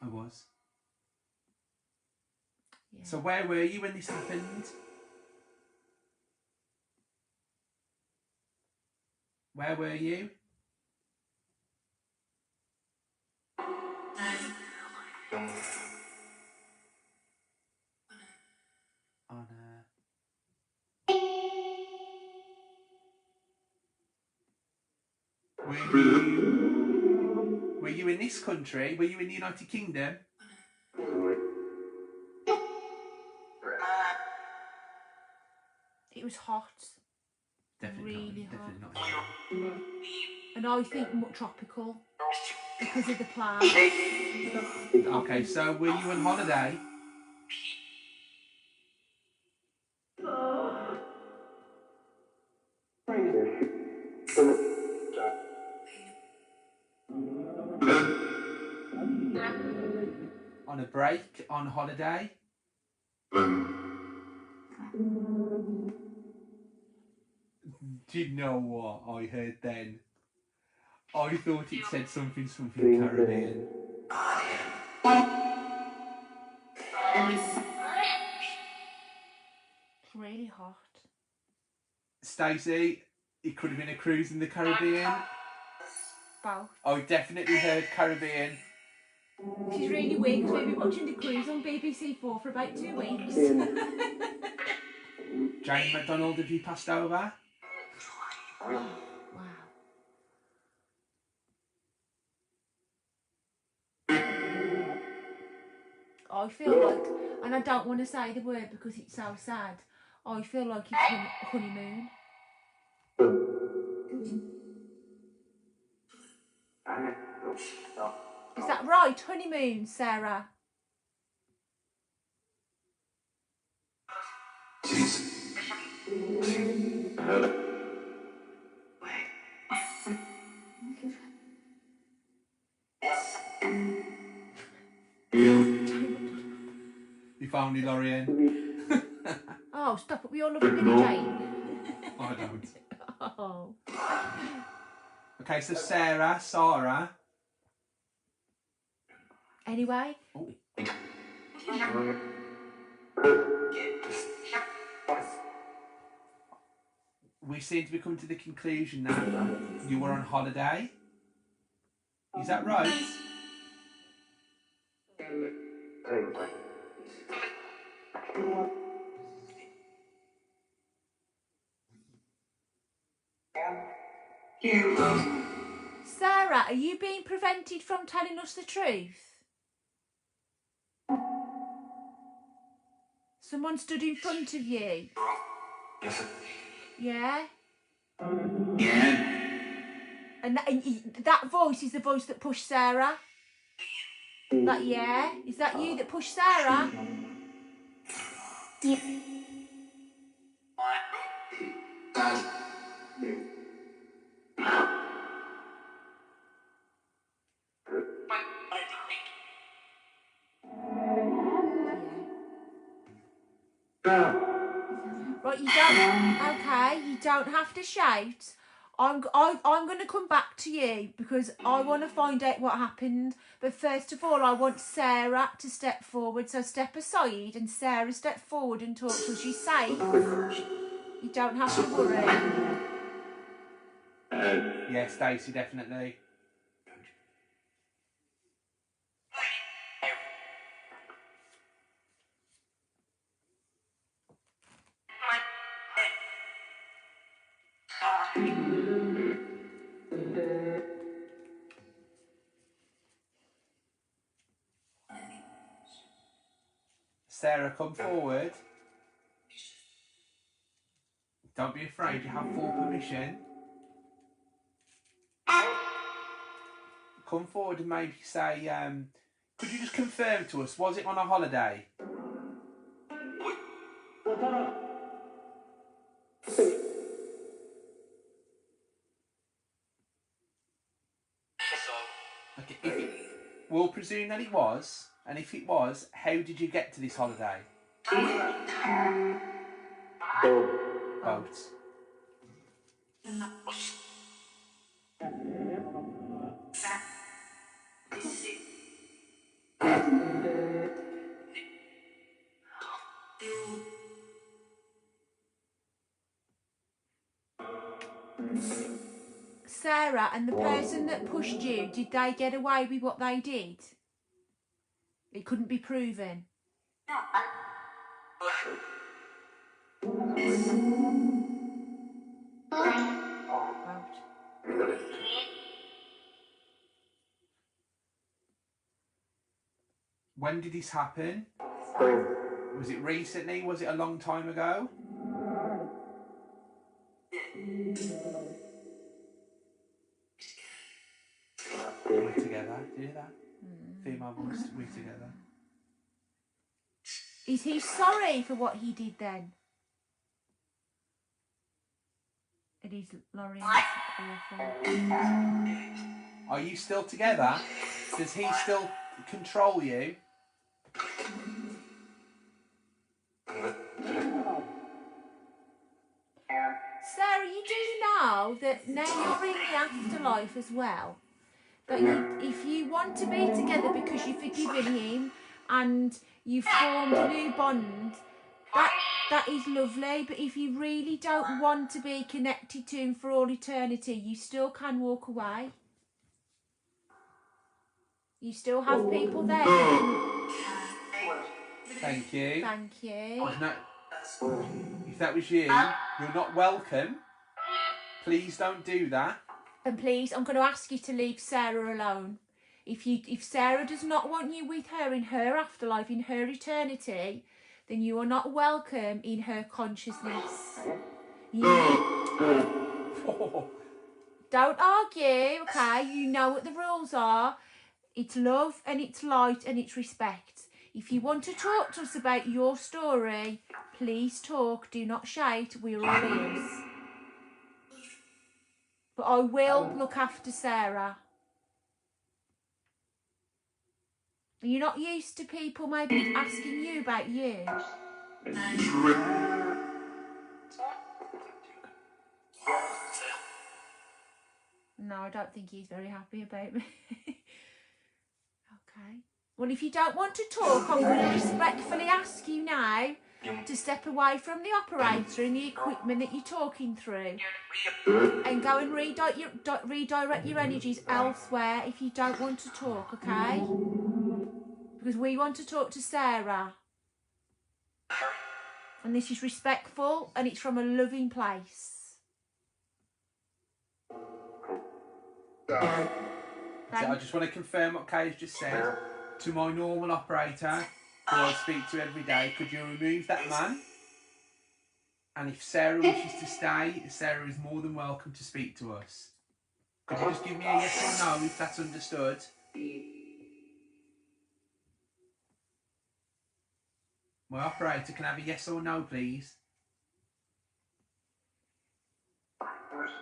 I was. Yeah. So where were you when this happened? Where were you? Were you in this country? Were you in the United Kingdom? It was hot. Definitely really not, hot. Definitely not. And I think more tropical because of the plants. Okay, so were you on holiday? On a break, on holiday? Do you know what I heard then? I thought it said something Caribbean. It's really hot. Stacey, it could have been a cruise in the Caribbean. Both. I definitely heard Caribbean. Which is really weird because we've been watching The Cruise on BBC4 for about 2 weeks. Jane McDonald, have you passed over? Wow. I feel like, and I don't want to say the word because it's so sad, I feel like it's honeymoon. Is that right? Honeymoon, Sarah? You found me, Lorian. Oh, stop it. We all love a Billy Jane. I don't. Oh. Okay, so Sarah. Anyway. Oh. We seem to be coming to the conclusion that you were on holiday. Is that right? Sarah, are you being prevented from telling us the truth? Someone stood in front of you. Yes. Yeah? Yeah. And that voice is the voice that pushed Sarah? That, yeah? Is that you that pushed Sarah? Yeah. Right, you don't. Okay, you don't have to shout. I'm going to come back to you because I want to find out what happened. But first of all, I want Sarah to step forward. So step aside and Sarah step forward and talk to us. She's safe. You don't have to worry. Yeah, Stacey, definitely. Sarah, come forward. Don't be afraid, you have full permission. Come forward and maybe say, could you just confirm to us, was it on a holiday? Okay, we'll presume that it was, and if it was, how did you get to this holiday? Boat. Sarah, and the person that pushed you, did they get away with what they did? It couldn't be proven. Boat. When did this happen? Was it recently? Was it a long time ago? We're together. Do you hear that? Female voice, we're together. Is he sorry for what he did then? It is Lauren. Are you still together? Does he still control you? Sarah, you do know that now you're in the afterlife as well. That if you want to be together because you've forgiven him and you've formed a new bond, that is lovely. But if you really don't want to be connected to him for all eternity, you still can walk away. You still have people there. Thank you. Thank you. If that was you, you're not welcome. Please don't do that. And please, I'm going to ask you to leave Sarah alone. If Sarah does not want you with her in her afterlife, in her eternity, then you are not welcome in her consciousness. Don't argue, okay? You know what the rules are. It's love and it's light and it's respect. If you want to talk to us about your story, please talk. Do not shout. We're all ears. But I will look after Sarah. You're not used to people maybe asking you about you. No, I don't think he's very happy about me. Okay. Well, if you don't want to talk, I'm going to respectfully ask you now to step away from the operator and the equipment that you're talking through and go and redirect your energies elsewhere if you don't want to talk, okay? Because we want to talk to Sarah. And this is respectful and it's from a loving place. So I just want to confirm what Kay's just said. To my normal operator, who I speak to every day, could you remove that man? And if Sarah wishes to stay, Sarah is more than welcome to speak to us. Could you just give me a yes or no if that's understood? My operator can have a yes or no, please. Of course.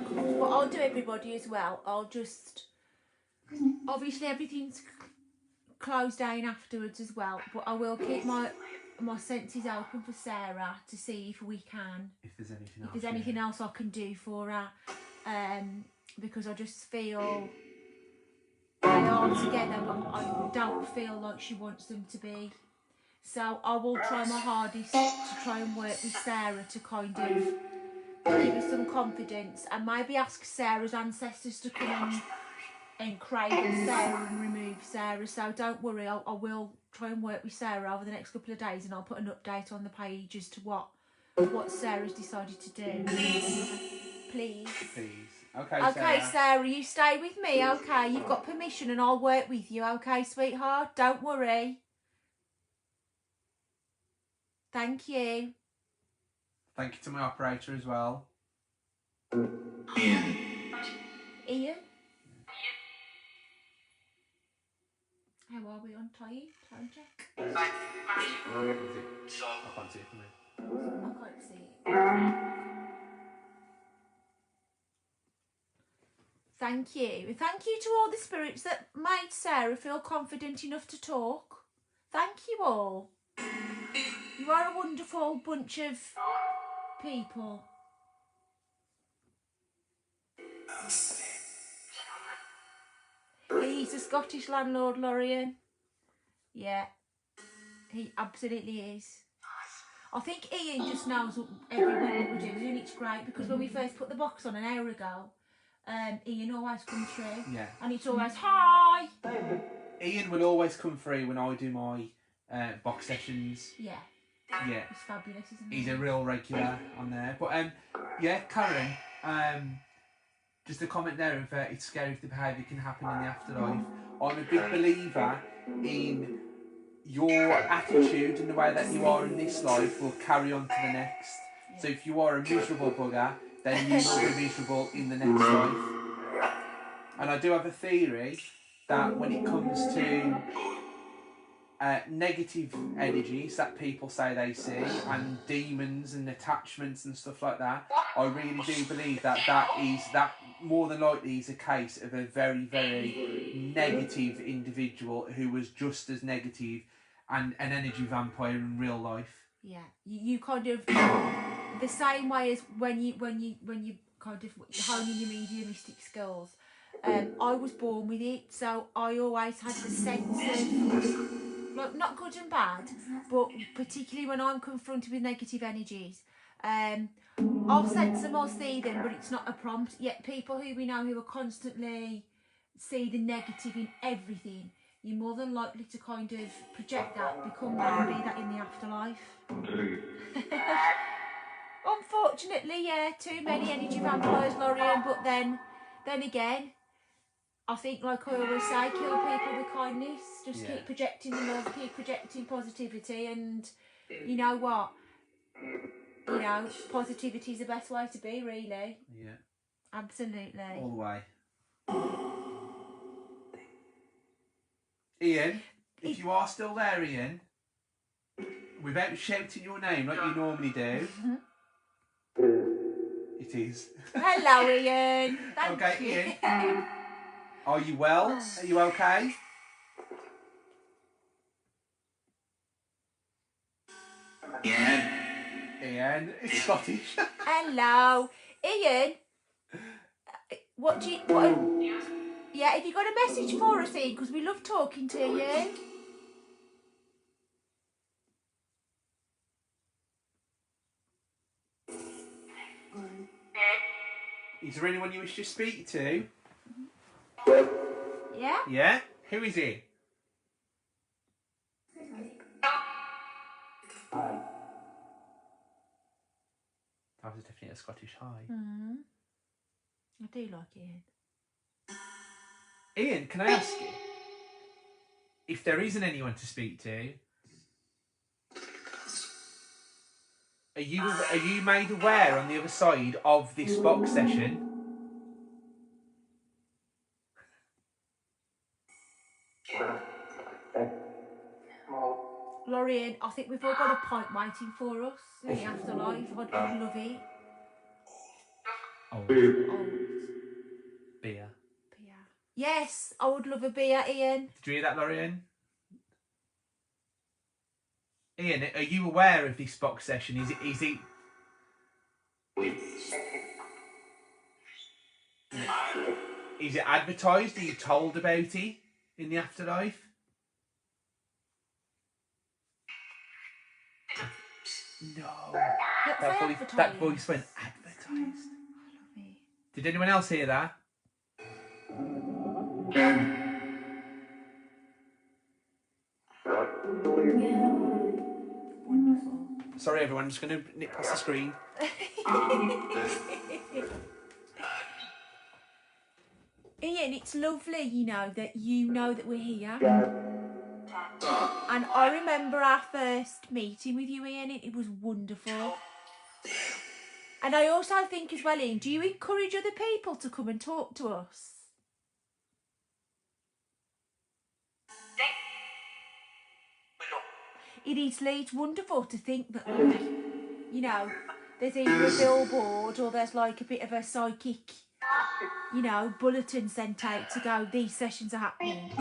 What I'll do, everybody, as well, I'll just... Obviously, everything's closed down afterwards as well, but I will keep my senses open for Sarah to see if we can... If there's anything else I can do for her. Because I just feel... They are together, but I don't feel like she wants them to be. So I will try my hardest to try and work with Sarah to kind of give her some confidence, and maybe ask Sarah's ancestors to come and cradle Sarah and remove Sarah. So don't worry, I will try and work with Sarah over the next couple of days, and I'll put an update on the page as to what Sarah's decided to do. Please. Okay, Sarah, you stay with me, okay? You've got permission and I'll work with you, okay, sweetheart? Don't worry. Thank you. Thank you to my operator as well. Ian. Ian? How are we on time? Time check? I can't see it from here. I can't see it. Thank you. Thank you to all the spirits that made Sarah feel confident enough to talk. Thank you all. You are a wonderful bunch of people. He's a Scottish landlord, Lorien. Yeah, he absolutely is. I think Ian just knows every week what we're doing, and it's great because when we first put the box on an hour ago, Ian always comes through. Yeah. And it's always, hi! Ian will always come through when I do my box sessions. Yeah. Yeah. It's fabulous, isn't it? He's a real regular on there. But yeah, Karen, just a comment there of it's scary if the behaviour can happen in the afterlife. I'm a big believer in your attitude and the way that you are in this life will carry on to the next. Yeah. So if you are a miserable bugger, then you will be miserable in the next life. And I do have a theory that when it comes to negative energies that people say they see, and demons and attachments and stuff like that, I really do believe that more than likely is a case of a very, very negative individual who was just as negative and an energy vampire in real life. Yeah, you kind of the same way as when you kind of honing your mediumistic skills. I was born with it, so I always had the sense of, like, not good and bad, but particularly when I'm confronted with negative energies, I'll sense them, I'll see them, but it's not a prompt. Yet people who we know who are constantly see the negative in everything, you're more than likely to kind of project that, become that, and be that in the afterlife. Unfortunately, yeah, too many energy vampires, Lorien, but then again, I think, like I always say, kill people with kindness. Just keep projecting the love, keep projecting positivity, and you know what? You know, positivity is the best way to be, really. Yeah. Absolutely. All the way. Ian, if you are still there, Ian, without shouting your name like you normally do, it is. Hello, Ian. Thank you. Ian. Are you well? Are you okay? Ian, it's Scottish. Hello, Ian. What do you? Yeah, have you got a message for us, Ian? Because we love talking to you. Is there anyone you wish to speak to? Yeah? Yeah? Who is he? That was definitely a Scottish hi. Mm. I do like Ian. Ian, can I ask you, if there isn't anyone to speak to, are you made aware on the other side of this box session? Lorien, I think we've all got a pint waiting for us in the afterlife. I'd love it. Old Old beer. beer. Yes, I would love a beer, Ian. Did you hear that, Lorien? Ian, are you aware of this box session? Is it advertised? Are you told about it in the afterlife? No. That voice went advertised. I love it. Did anyone else hear that? Wonderful. Sorry, everyone. I'm just going to nip past the screen. Ian, it's lovely, you know that we're here. And I remember our first meeting with you, Ian. It was wonderful. And I also think as well, Ian, do you encourage other people to come and talk to us? It is, Lee. It's wonderful to think that, like, you know, there's either a billboard or there's like a bit of a psychic, you know, bulletin sent out to go, these sessions are happening.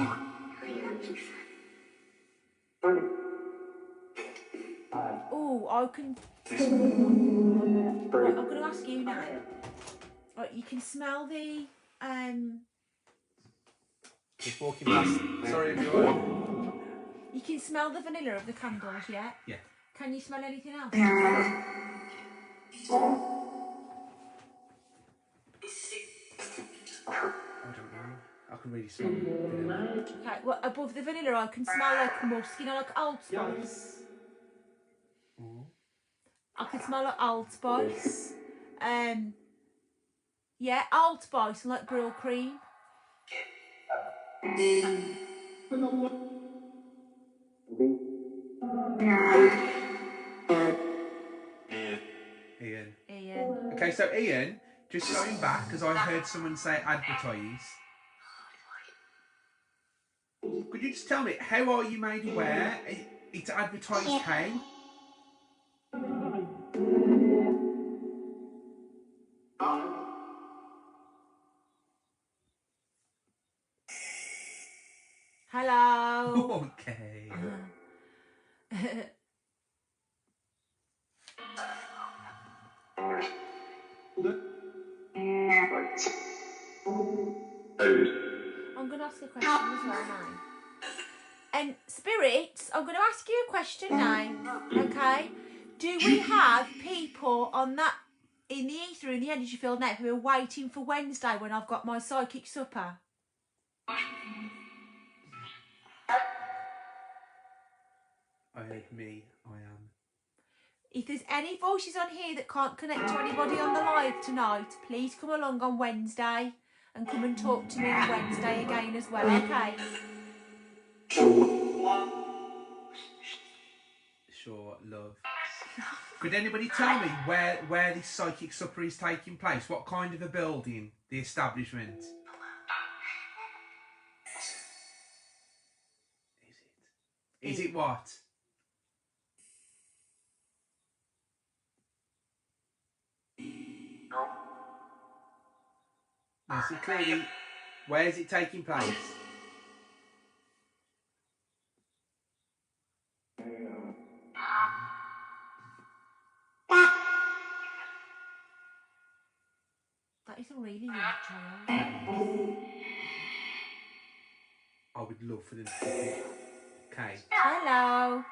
Oh, I can... Right, I'm going to ask you now. Right, you can smell the... Just walking past. Sorry, everyone. You can smell the vanilla of the candles, yeah? Yeah. Can you smell anything else? I don't know. I can really smell it. Okay, well, above the vanilla, I can smell like musk, you know, like Old Spice. I can smell like Old Spice. Yeah, Old Spice and like Brill Cream. Ian. Okay, so Ian, just going back, because I heard someone say advertise. Could you just tell me, how are you made aware it's advertised how? Hello. Okay. I'm going to ask a question as well now. And spirits, I'm going to ask you a question now, okay? Do we have people on that, in the ether, in the energy field now, who are waiting for Wednesday when I've got my psychic supper? I heard me, I am. If there's any voices on here that can't connect to anybody on the live tonight, please come along on Wednesday and come and talk to me on Wednesday again as well, okay? Sure, love. Could anybody tell me where this psychic supper is taking place? What kind of a building? The establishment? Is it what? No, so clearly, where is it taking place? That is a really young child. I would love for them to pick it. Okay. Hello.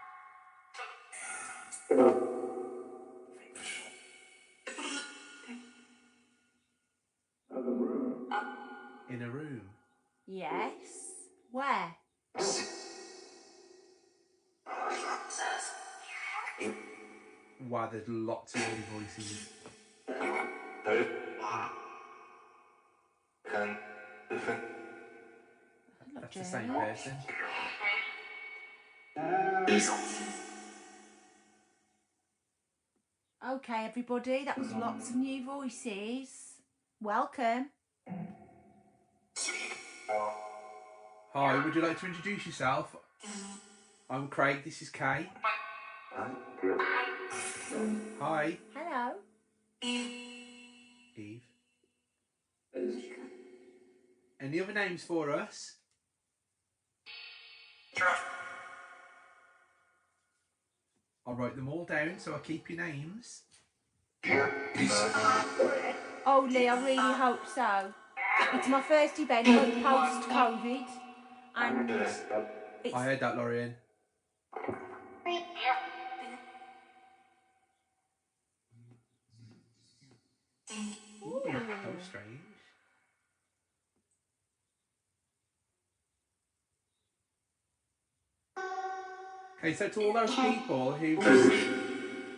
In a room? Yes. Where? Wow, there's lots of other voices. That's the same person. Okay, everybody, that was lots of new voices. Welcome. Hi, would you like to introduce yourself? I'm Craig, this is Kay. Hi. Hello. Eve. Any other names for us? I'll write them all down so I keep your names. Oh, Lee, I really hope so. It's my first event post-COVID, and it's... I heard that, Lorraine. Ooh, that was strange. Okay, so to all those people who just,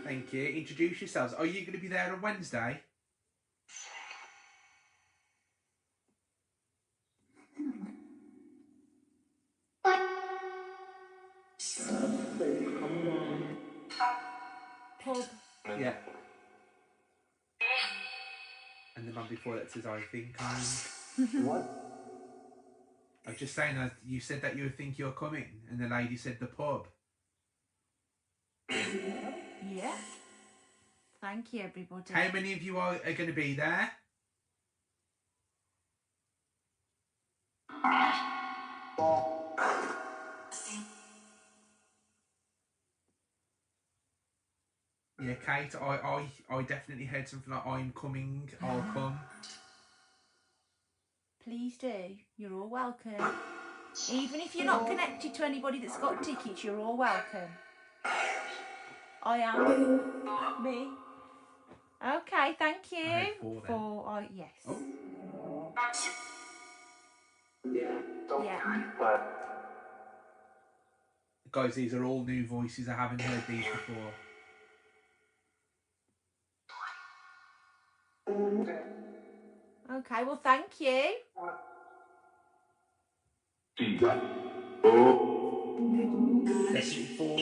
thank you, introduce yourselves. Are you going to be there on Wednesday? Pub. Yeah. And the man before that says, I think I'm... What? I was just saying, you said that you think you're coming, and the lady said the pub. Yeah. Thank you, everybody. How many of you are going to be there? Yeah, Kate, I definitely heard something like, I'm coming, I'll come. Please do. You're all welcome. Even if you're not connected to anybody that's got tickets, you're all welcome. I am. Me. Okay, thank you. I heard four then. Yes. Oh. Yeah. Guys, these are all new voices. I haven't heard these before. Okay, well, thank you. Definitely four.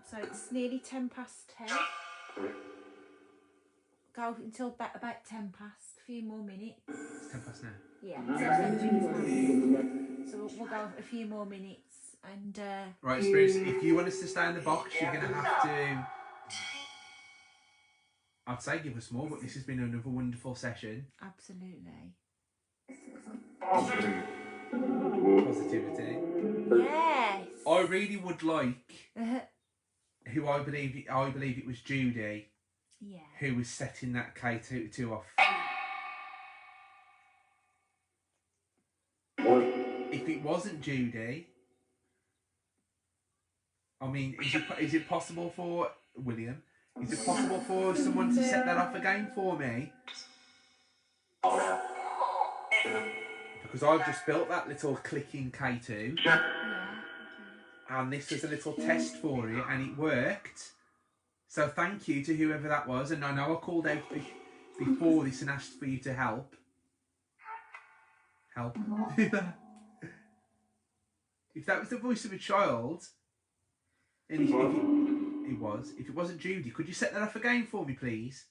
So it's nearly 10 past 10. Go until about 10 past. A few more minutes. It's 10 past now. Yeah. So we'll go a few more minutes and... Right, Spruce, if you want us to stay in the box, you're going to have to... I'd say give us more, but this has been another wonderful session. Absolutely. Positivity. Yes. I really would like... who I believe it was Judy. Yeah. Who was setting that K2 off. If it wasn't Judy, I mean, is it possible for William? Is it possible for someone to set that off again for me? Because I've just built that little clicking K2, and this was a little test for it, and it worked. So thank you to whoever that was, and I know I called out before this and asked for you to help. Help. If that was the voice of a child, and if it wasn't Judy, could you set that off again for me, please?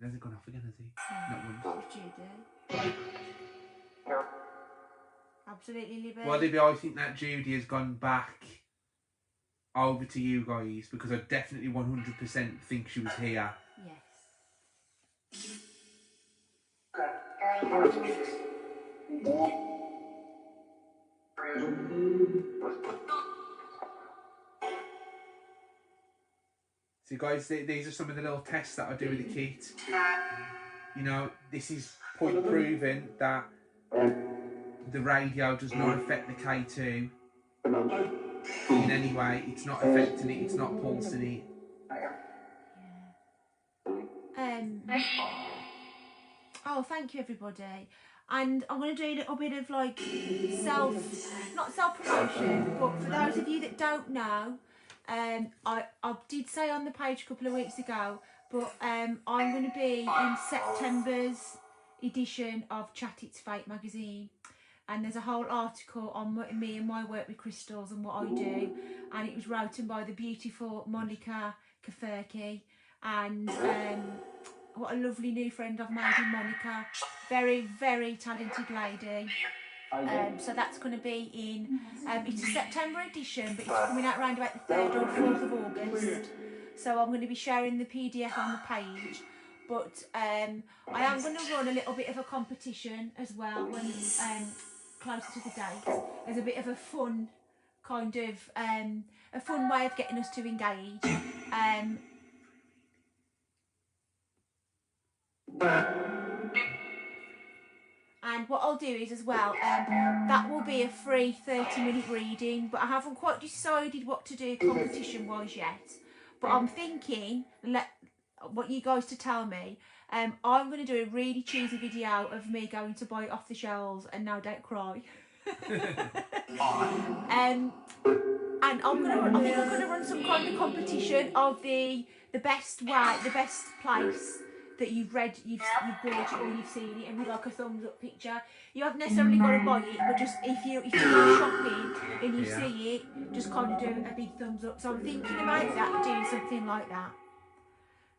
It hasn't gone off again, has he? Not once. Judy. Absolutely, Libby. Well, Libby, I think that Judy has gone back over to you guys, because I definitely 100% think she was here. Yes. So guys, these are some of the little tests that I do with the kit. You know, this is point proven that the radio does not affect the K2 in any way. It's not affecting it, it's not pulsing it. Oh, thank you, everybody. And I'm going to do a little bit of like not self-promotion, but for those of you that don't know, I did say on the page a couple of weeks ago But I'm going to be in September's edition of Chat It's Fate magazine, and there's a whole article on me and my work with crystals and what I do, and it was written by the beautiful Monica Kaferki, and what a lovely new friend I've made in Monica. Very, very talented lady. So that's going to be in, it's a September edition, but it's coming out around about the 3rd or 4th of August. So I'm going to be sharing the PDF on the page. But I am going to run a little bit of a competition as well when closer to the date, as a bit of a fun kind of a fun way of getting us to engage. And what I'll do is as well, that will be a free 30-minute reading, but I haven't quite decided what to do competition-wise yet. But I'm thinking, want you guys to tell me, I'm going to do a really cheesy video of me going to buy it off the shelves and now don't cry. And I think I'm going to run some kind of competition of the best way, the best place that you've read, you've bought it or you've seen it, and with like a thumbs up picture. You haven't necessarily got to buy it, but just if you go shopping and you see it, just kind of do a big thumbs up. So I'm thinking about that, doing something like that.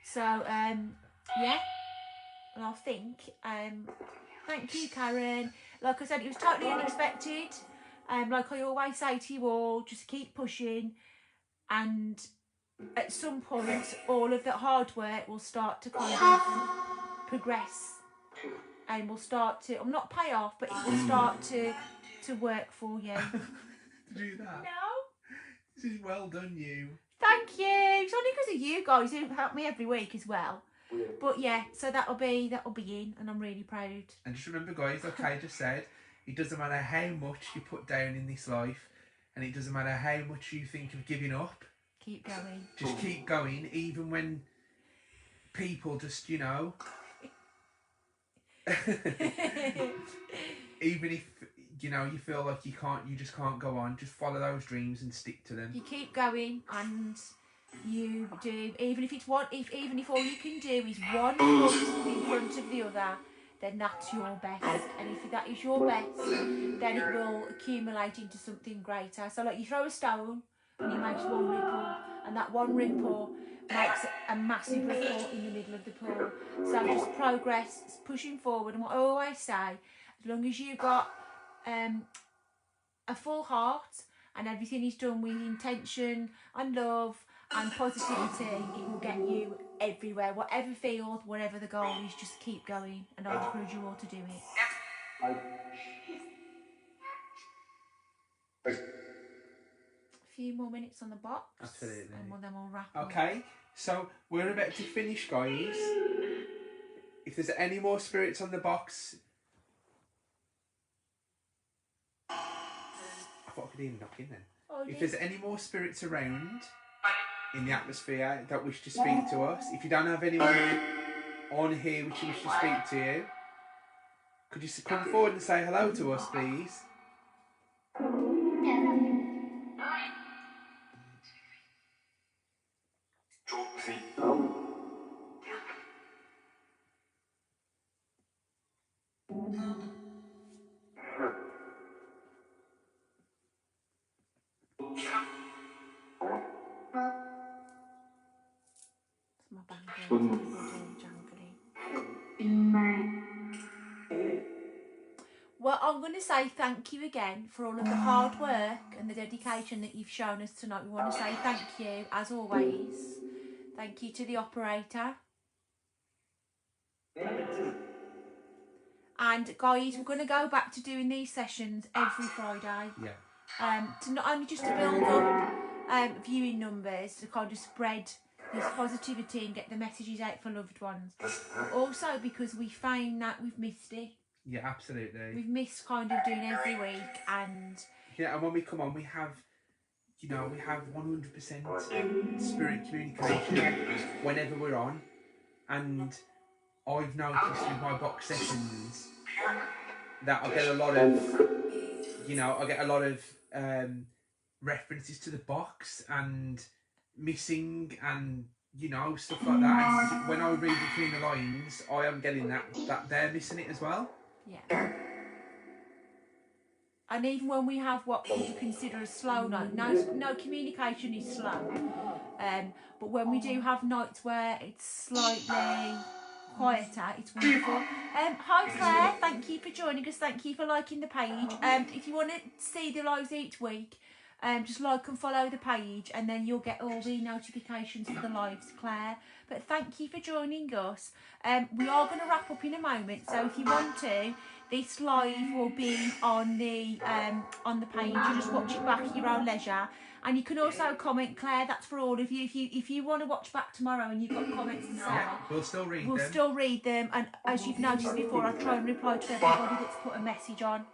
So yeah, and I think thank you, Karen. Like I said, it was totally unexpected. Like I always say to you all, just keep pushing, and at some point all of that hard work will start to kind of progress, and will start to, I'm not pay off, but it will start to work for you. To do that? No. This is well done, you. Thank you. It's only because of you guys who help me every week as well. But yeah, so that'll be in, and I'm really proud. And just remember, guys, like I just said, it doesn't matter how much you put down in this life, and it doesn't matter how much you think of giving up. Keep going. Just keep going, even when people just, you know, even if, you know, you feel like you just can't go on, just follow those dreams and stick to them. You keep going, and you do, even if all you can do is one foot in front of the other, then that's your best. And if that is your best, then it will accumulate into something greater. So like you throw a stone and it makes one ripple, and that one ripple makes a massive ripple in the middle of the pool. So just progress, pushing forward. And what I always say, as long as you've got a full heart and everything is done with intention and love and positivity, it will get you everywhere. Whatever field, whatever the goal is, just keep going, and I encourage you all to do it. A few more minutes on the box. Absolutely. And then we'll wrap up. Okay, so we're about to finish, guys. If there's any more spirits on the box, I thought I could hear knocking then. Oh, if there's any more spirits around in the atmosphere that wish to speak to us, if you don't have anyone on here which wish to speak to you, could you come forward and say hello to us, please? My bangle jangly. Well, I'm going to say thank you again for all of the hard work and the dedication that you've shown us tonight. We want to say thank you, as always. Thank you to the operator. And guys, we're going to go back to doing these sessions every Friday. Yeah. To not only just to build up viewing numbers, to kind of spread this positivity and get the messages out for loved ones, but also because we find that we've missed it. Yeah, absolutely. We've missed kind of doing every week, and yeah, and when we come on, we have, you know, we have 100% spirit communication whenever we're on, and I've noticed with my box sessions that I get a lot of, you know, references to the box and missing and you know, stuff like that. And when I read between the lines, I am getting that they're missing it as well. Yeah. And even when we have what you consider a slow night, no communication is slow. But when we do have nights where it's slightly quieter, it's wonderful. Hi Claire, thank you for joining us. Thank you for liking the page. If you want to see the lives each week, just like and follow the page, and then you'll get all the notifications for the lives, Claire. But thank you for joining us. We are going to wrap up in a moment, so if you want to, this live will be on the page. You just watch it back at your own leisure, and you can also comment, Claire. That's for all of you. If you want to watch back tomorrow and you've got comments to say, Yeah, we'll still read them. We'll still read them, and as you've noticed before, I try and reply to everybody that's put a message on.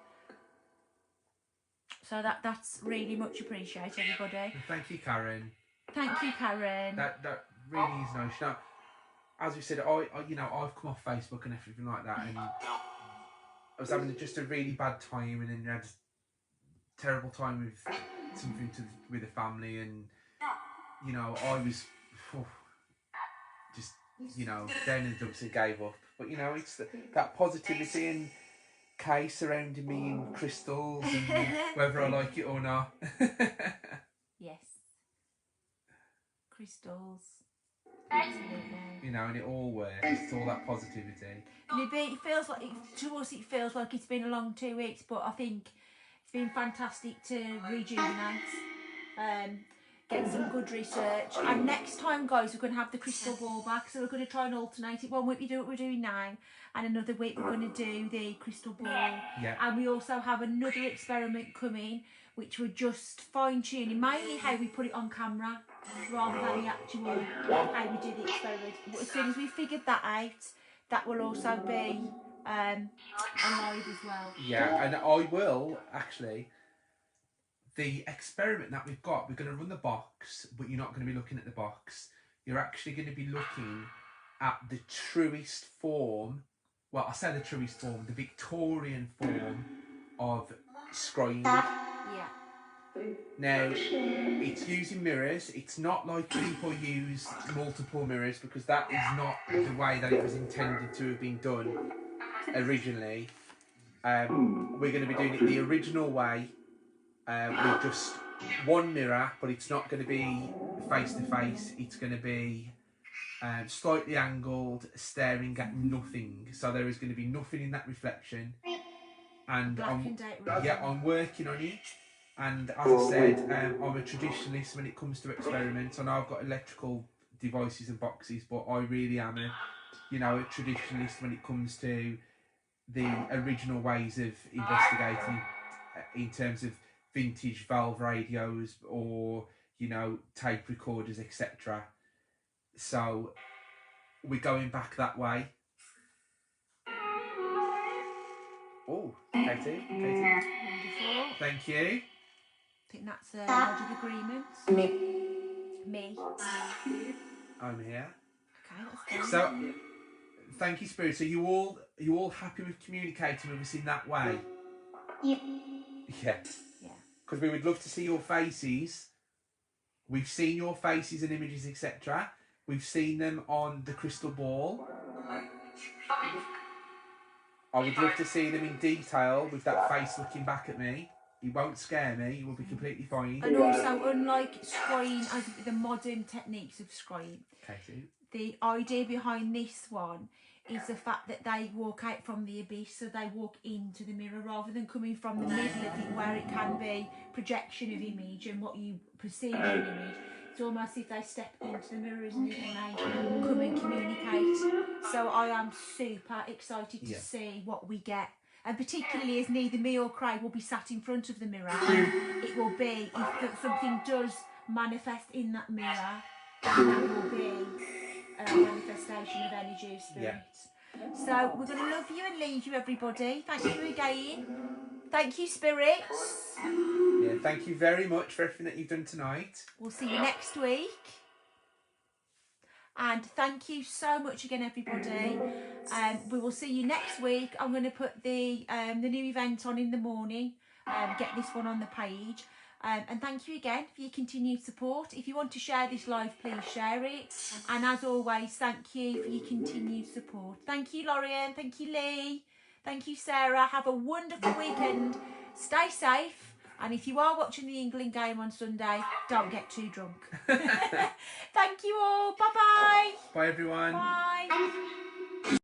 So that's really much appreciated, everybody. Thank you, Karen. Thank you, Karen. That really is nice. Now, as we said, I you know, I've come off Facebook and everything like that, and I was having just a really bad time, and then you had a terrible time with something with the family, and you know, I was just, you know, down in the dumps and gave up. But you know, it's that positivity and Kay surrounding me in crystals, and whether I like it or not. Yes. Crystals. Absolutely. You know, and it all works. It's all that positivity. And it feels like, to us, it feels like it's been a long 2 weeks, but I think it's been fantastic to rejuvenate, get some good research. And next time, guys, we're going to have the crystal ball back, so we're going to try and alternate it. 1 week we do what we're doing now, and another week we're going to do the crystal ball. Yeah. And we also have another experiment coming, which we're just fine-tuning, mainly how we put it on camera, rather than the actual how we do the experiment. But as soon as we figured that out, that will also be alive as well. Yeah, and I will actually. The experiment that we've got, we're going to run the box, but you're not going to be looking at the box. You're actually going to be looking at the truest form. Well, I say the truest form, the Victorian form of scrying. Yeah. Now, it's using mirrors. It's not like people use multiple mirrors, because that is not the way that it was intended to have been done originally. We're going to be doing it the original way, with just one mirror, but it's not going to be face to face. It's going to be slightly angled, staring at nothing. So there is going to be nothing in that reflection. And I'm working on it. And as I said, I'm a traditionalist when it comes to experiments. I know I've got electrical devices and boxes, but I really am a traditionalist when it comes to the original ways of investigating, in terms of vintage valve radios or, you know, tape recorders, etc. So we're going back that way. Oh, Katie. Wonderful. Thank you. I think that's a word of agreement. Me. I'm here. Okay, that's good. So, thank you, Spirit. So you all happy with communicating with us in that way? Yeah. Yeah. Because we would love to see your faces. We've seen your faces and images, etc. We've seen them on the crystal ball. I would love to see them in detail with that face looking back at me. It won't scare me. It will be completely fine. And also, unlike scrying, as the modern techniques of scrying, Katie, the idea behind this one is the fact that they walk out from the abyss, so they walk into the mirror rather than coming from the middle of it, where it can be projection of image and what you perceive as an image. It's almost if they step into the mirror, isn't it, and they come and communicate. So I am super excited to see what we get. And particularly as neither me or Craig will be sat in front of the mirror, it will be, if something does manifest in that mirror, that will be a manifestation of energy of spirit. Yeah. So we're going to love you and leave you, everybody. Thank you again. Thank you, spirits. Yeah, thank you very much for everything that you've done tonight. We'll see you next week. And thank you so much again, everybody. We will see you next week. I'm going to put the new event on in the morning. Get this one on the page. And thank you again for your continued support. If you want to share this live, please share it. And as always, thank you for your continued support. Thank you, Lorian. Thank you, Lee. Thank you, Sarah. Have a wonderful weekend. Stay safe. And if you are watching the England game on Sunday, don't get too drunk. Thank you all. Bye-bye. Bye, everyone. Bye.